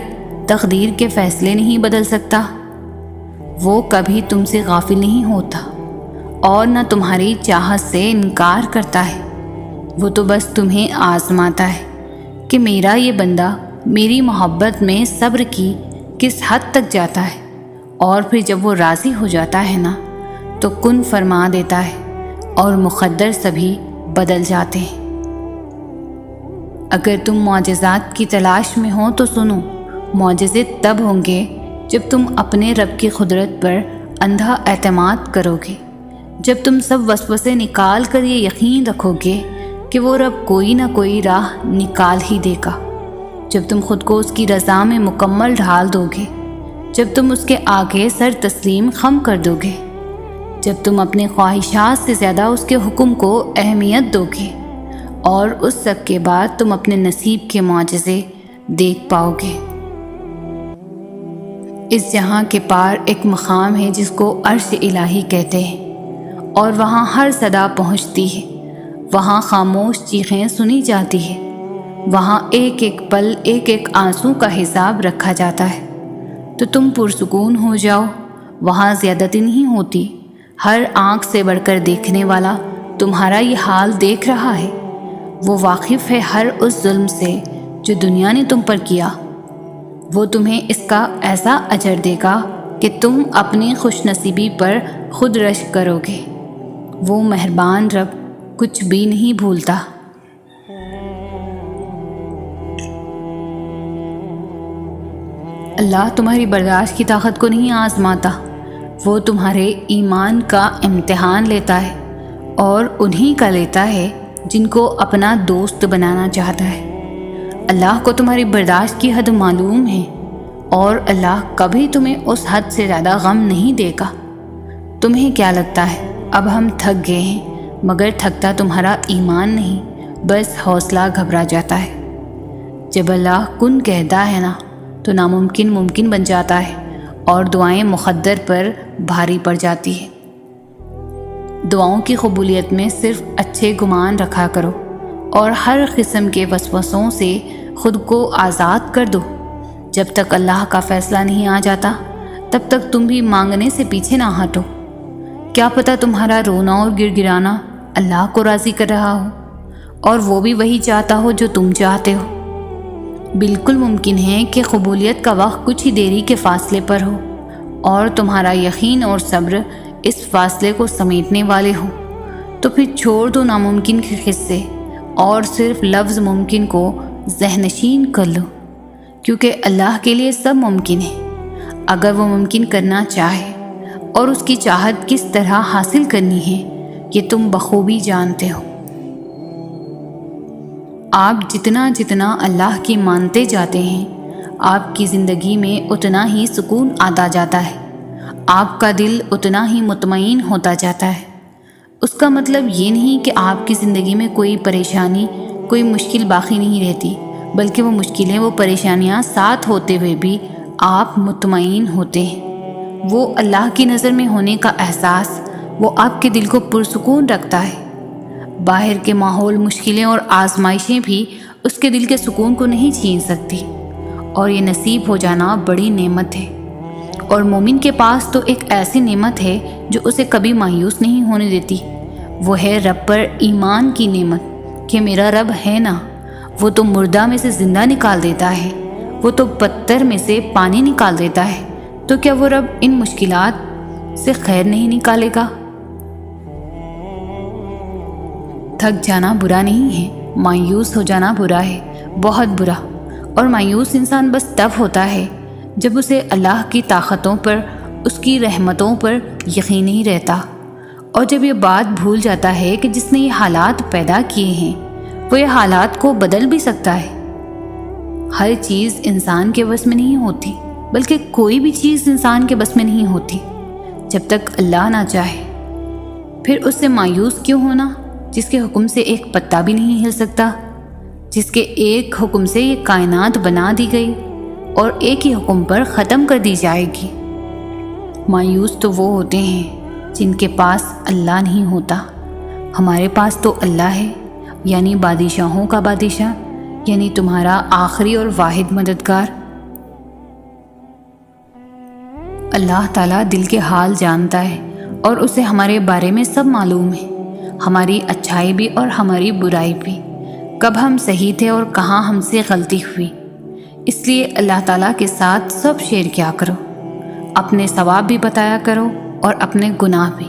تقدیر کے فیصلے نہیں بدل سکتا؟ وہ کبھی تم سے غافل نہیں ہوتا اور نہ تمہاری چاہت سے انکار کرتا ہے، وہ تو بس تمہیں آزماتا ہے کہ میرا یہ بندہ میری محبت میں صبر کی کس حد تک جاتا ہے، اور پھر جب وہ راضی ہو جاتا ہے نا تو کن فرما دیتا ہے اور مقدر سبھی بدل جاتے ہیں۔ اگر تم معجزات کی تلاش میں ہو تو سنو، معجزے تب ہوں گے جب تم اپنے رب کی قدرت پر اندھا اعتماد کرو گے، جب تم سب وسوسے نکال کر یہ یقین رکھو گے کہ وہ رب کوئی نہ کوئی راہ نکال ہی دے گا، جب تم خود کو اس کی رضا میں مکمل ڈھال دو گے، جب تم اس کے آگے سر تسلیم خم کر دو گے، جب تم اپنے خواہشات سے زیادہ اس کے حکم کو اہمیت دو گے، اور اس سب کے بعد تم اپنے نصیب کے معجزے دیکھ پاؤ گے۔ اس جہاں کے پار ایک مقام ہے جس کو عرش الہی کہتے ہیں، اور وہاں ہر صدا پہنچتی ہے، وہاں خاموش چیخیں سنی جاتی ہے، وہاں ایک ایک پل ایک ایک آنسو کا حساب رکھا جاتا ہے۔ تو تم پرسکون ہو جاؤ، وہاں زیادتی نہیں ہوتی، ہر آنکھ سے بڑھ کر دیکھنے والا تمہارا یہ حال دیکھ رہا ہے، وہ واقف ہے ہر اس ظلم سے جو دنیا نے تم پر کیا، وہ تمہیں اس کا ایسا اجر دے گا کہ تم اپنی خوش نصیبی پر خود رشک کرو گے۔ وہ مہربان رب کچھ بھی نہیں بھولتا۔ اللہ تمہاری برداشت کی طاقت کو نہیں آزماتا، وہ تمہارے ایمان کا امتحان لیتا ہے، اور انہی کا لیتا ہے جن کو اپنا دوست بنانا چاہتا ہے۔ اللہ کو تمہاری برداشت کی حد معلوم ہے، اور اللہ کبھی تمہیں اس حد سے زیادہ غم نہیں دے گا۔ تمہیں کیا لگتا ہے اب ہم تھک گئے ہیں، مگر تھکتا تمہارا ایمان نہیں، بس حوصلہ گھبرا جاتا ہے۔ جب اللہ کن کہتا ہے نا تو ناممکن ممکن بن جاتا ہے، اور دعائیں مقدر پر بھاری پڑ جاتی ہے۔ دعاؤں کی قبولیت میں صرف اچھے گمان رکھا کرو، اور ہر قسم کے وسوسوں سے خود کو آزاد کر دو۔ جب تک اللہ کا فیصلہ نہیں آ جاتا تب تک تم بھی مانگنے سے پیچھے نہ ہٹو۔ کیا پتہ تمہارا رونا اور گر گرانا اللہ کو راضی کر رہا ہو، اور وہ بھی وہی چاہتا ہو جو تم چاہتے ہو۔ بالکل ممکن ہے کہ قبولیت کا وقت کچھ ہی دیری کے فاصلے پر ہو، اور تمہارا یقین اور صبر اس فاصلے کو سمیٹنے والے ہوں۔ تو پھر چھوڑ دو ناممکن کے قصے اور صرف لفظ ممکن کو ذہن نشین کر لو، کیونکہ اللہ کے لیے سب ممکن ہے۔ اگر وہ ممکن کرنا چاہے، اور اس کی چاہت کس طرح حاصل کرنی ہے یہ تم بخوبی جانتے ہو۔ آپ جتنا جتنا اللہ کی مانتے جاتے ہیں، آپ کی زندگی میں اتنا ہی سکون آتا جاتا ہے، آپ کا دل اتنا ہی مطمئن ہوتا جاتا ہے۔ اس کا مطلب یہ نہیں کہ آپ کی زندگی میں کوئی پریشانی، کوئی مشکل باقی نہیں رہتی، بلکہ وہ مشکلیں، وہ پریشانیاں ساتھ ہوتے ہوئے بھی آپ مطمئن ہوتے ہیں۔ وہ اللہ کی نظر میں ہونے کا احساس، وہ آپ کے دل کو پرسکون رکھتا ہے۔ باہر کے ماحول، مشکلیں اور آزمائشیں بھی اس کے دل کے سکون کو نہیں چھین سکتی، اور یہ نصیب ہو جانا بڑی نعمت ہے۔ اور مومن کے پاس تو ایک ایسی نعمت ہے جو اسے کبھی مایوس نہیں ہونے دیتی، وہ ہے رب پر ایمان کی نعمت، کہ میرا رب ہے نا، وہ تو مردہ میں سے زندہ نکال دیتا ہے، وہ تو پتھر میں سے پانی نکال دیتا ہے، تو کیا وہ رب ان مشکلات سے خیر نہیں نکالے گا؟ تھک جانا برا نہیں ہے، مایوس ہو جانا برا ہے، بہت برا۔ اور مایوس انسان بس تب ہوتا ہے جب اسے اللہ کی طاقتوں پر، اس کی رحمتوں پر یقین نہیں رہتا، اور جب یہ بات بھول جاتا ہے کہ جس نے یہ حالات پیدا کیے ہیں وہ یہ حالات کو بدل بھی سکتا ہے۔ ہر چیز انسان کے بس میں نہیں ہوتی، بلکہ کوئی بھی چیز انسان کے بس میں نہیں ہوتی جب تک اللہ نہ چاہے۔ پھر اس سے مایوس کیوں ہونا جس کے حکم سے ایک پتا بھی نہیں ہل سکتا، جس کے ایک حکم سے یہ کائنات بنا دی گئی اور ایک ہی حکم پر ختم کر دی جائے گی۔ مایوس تو وہ ہوتے ہیں جن کے پاس اللہ نہیں ہوتا۔ ہمارے پاس تو اللہ ہے، یعنی بادشاہوں کا بادشاہ، یعنی تمہارا آخری اور واحد مددگار۔ اللہ تعالیٰ دل کے حال جانتا ہے، اور اسے ہمارے بارے میں سب معلوم ہے، ہماری اچھائی بھی اور ہماری برائی بھی، کب ہم صحیح تھے اور کہاں ہم سے غلطی ہوئی۔ اس لیے اللہ تعالیٰ کے ساتھ سب شیئر کیا کرو، اپنے ثواب بھی بتایا کرو اور اپنے گناہ بھی۔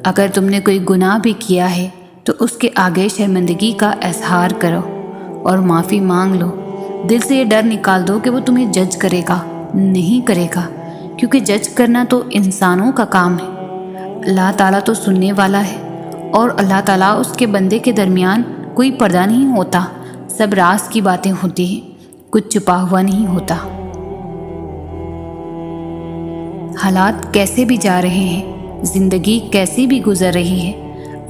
اگر تم نے کوئی گناہ بھی کیا ہے تو اس کے آگے شرمندگی کا اظہار کرو اور معافی مانگ لو۔ دل سے یہ ڈر نکال دو کہ وہ تمہیں جج کرے گا، نہیں کرے گا، کیونکہ جج کرنا تو انسانوں کا کام ہے۔ اللہ تعالیٰ تو سننے والا ہے، اور اللہ تعالیٰ اس کے بندے کے درمیان کوئی پردہ نہیں ہوتا، سب راز کی باتیں ہوتی ہیں، کچھ چھپا ہوا نہیں ہوتا۔ حالات کیسے بھی جا رہے ہیں، زندگی کیسی بھی گزر رہی ہے،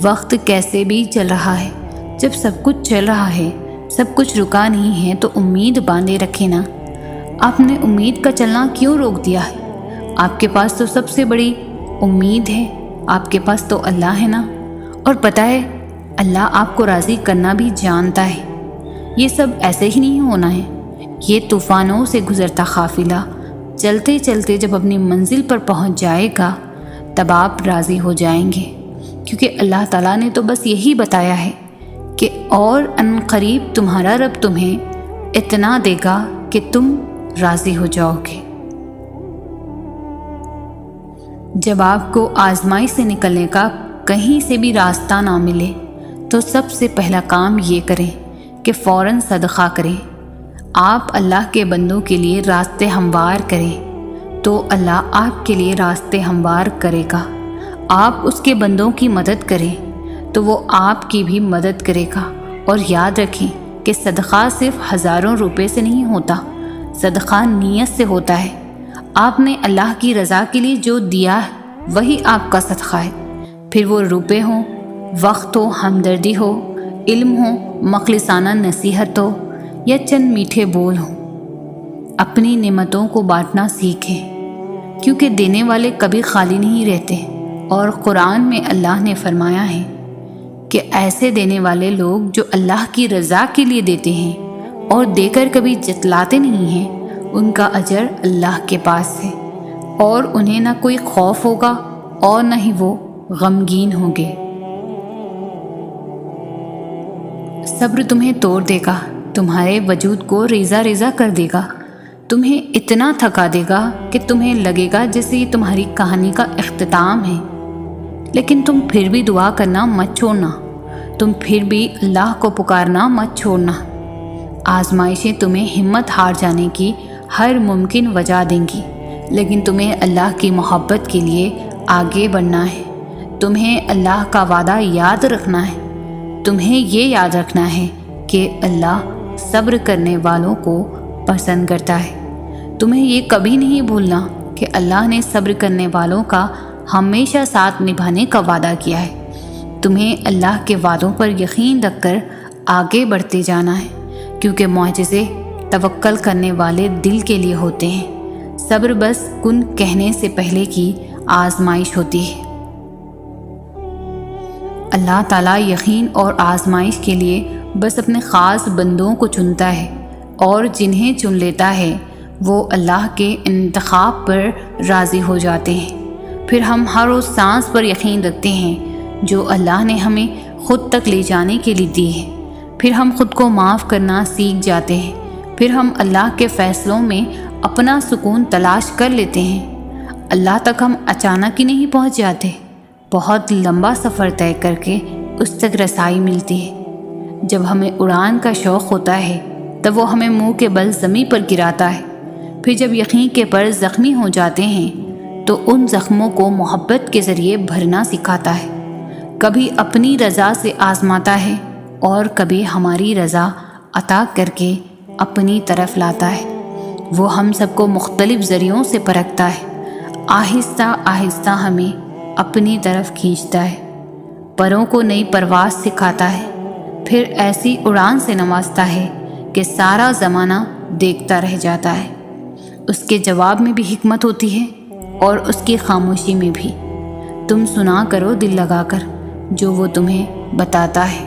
وقت کیسے بھی چل رہا ہے، جب سب کچھ چل رہا ہے، سب کچھ رکا نہیں ہے، تو امید باندھے رکھے نا۔ آپ نے امید کا چلنا کیوں روک دیا ہے؟ آپ کے پاس تو سب سے بڑی امید ہے، آپ کے پاس تو اللہ ہے نا، اور پتہ ہے اللہ آپ کو راضی کرنا بھی جانتا ہے۔ یہ سب ایسے ہی نہیں ہونا ہے، یہ طوفانوں سے گزرتا قافلہ چلتے چلتے جب اپنی منزل پر پہنچ جائے گا تب آپ راضی ہو جائیں گے، کیونکہ اللہ تعالیٰ نے تو بس یہی بتایا ہے کہ اور ان قریب تمہارا رب تمہیں اتنا دے گا کہ تم راضی ہو جاؤ گے۔ جب آپ کو آزمائی سے نکلنے کا کہیں سے بھی راستہ نہ ملے تو سب سے پہلا کام یہ کریں کہ فوراً صدقہ کریں۔ آپ اللہ کے بندوں کے لیے راستے ہموار کریں تو اللہ آپ کے لیے راستے ہموار کرے گا۔ آپ اس کے بندوں کی مدد کریں تو وہ آپ کی بھی مدد کرے گا۔ اور یاد رکھیں کہ صدقہ صرف ہزاروں روپے سے نہیں ہوتا، صدقہ نیت سے ہوتا ہے۔ آپ نے اللہ کی رضا کے لیے جو دیا ہے وہی آپ کا صدقہ ہے، پھر وہ روپے ہوں، وقت ہو، ہمدردی ہو، علم ہو، مخلصانہ نصیحت ہو، یا چند میٹھے بول ہوں۔ اپنی نعمتوں کو بانٹنا سیکھیں، کیونکہ دینے والے کبھی خالی نہیں رہتے، اور قرآن میں اللہ نے فرمایا ہے کہ ایسے دینے والے لوگ جو اللہ کی رضا کے لیے دیتے ہیں اور دے کر کبھی جتلاتے نہیں ہیں، ان کا اجر اللہ کے پاس ہے، اور انہیں نہ کوئی خوف ہوگا اور نہ ہی وہ غمگین ہوں گے۔ صبر تمہیں توڑ دے گا، تمہارے وجود کو ریزہ ریزہ کر دے گا، تمہیں اتنا تھکا دے گا کہ تمہیں لگے گا جیسے یہ تمہاری کہانی کا اختتام ہے۔ لیکن تم پھر بھی دعا کرنا مت چھوڑنا، تم پھر بھی اللہ کو پکارنا مت چھوڑنا۔ آزمائشیں تمہیں ہمت ہار جانے کی ہر ممکن وجہ دیں گی، لیکن تمہیں اللہ کی محبت کے لیے آگے بڑھنا ہے۔ تمہیں اللہ کا وعدہ یاد رکھنا ہے۔ تمہیں یہ یاد رکھنا ہے کہ اللہ صبر کرنے والوں کو پسند کرتا ہے۔ تمہیں یہ کبھی نہیں بھولنا کہ اللہ نے صبر کرنے والوں کا ہمیشہ ساتھ نبھانے کا وعدہ کیا ہے۔ تمہیں اللہ کے وعدوں پر یقین رکھ کر آگے بڑھتے جانا ہے، کیونکہ معجزے توکل کرنے والے دل کے لیے ہوتے ہیں۔ صبر بس کن کہنے سے پہلے کی آزمائش ہوتی ہے۔ اللہ تعالیٰ یقین اور آزمائش کے لیے بس اپنے خاص بندوں کو چنتا ہے، اور جنہیں چن لیتا ہے وہ اللہ کے انتخاب پر راضی ہو جاتے ہیں۔ پھر ہم ہر اس سانس پر یقین رکھتے ہیں جو اللہ نے ہمیں خود تک لے جانے کے لیے دی ہے۔ پھر ہم خود کو معاف کرنا سیکھ جاتے ہیں۔ پھر ہم اللہ کے فیصلوں میں اپنا سکون تلاش کر لیتے ہیں۔ اللہ تک ہم اچانک ہی نہیں پہنچ جاتے، بہت لمبا سفر طے کر کے اس تک رسائی ملتی ہے۔ جب ہمیں اڑان کا شوق ہوتا ہے تب وہ ہمیں منہ کے بل زمین پر گراتا ہے۔ پھر جب یقین کے پر زخمی ہو جاتے ہیں تو ان زخموں کو محبت کے ذریعے بھرنا سکھاتا ہے۔ کبھی اپنی رضا سے آزماتا ہے اور کبھی ہماری رضا عطا کر کے اپنی طرف لاتا ہے۔ وہ ہم سب کو مختلف ذریعوں سے پرکھتا ہے، آہستہ آہستہ ہمیں اپنی طرف کھینچتا ہے، پروں کو نئی پرواز سکھاتا ہے، پھر ایسی اڑان سے نوازتا ہے کہ سارا زمانہ دیکھتا رہ جاتا ہے۔ اس کے جواب میں بھی حکمت ہوتی ہے اور اس کی خاموشی میں بھی۔ تم سنا کرو دل لگا کر جو وہ تمہیں بتاتا ہے۔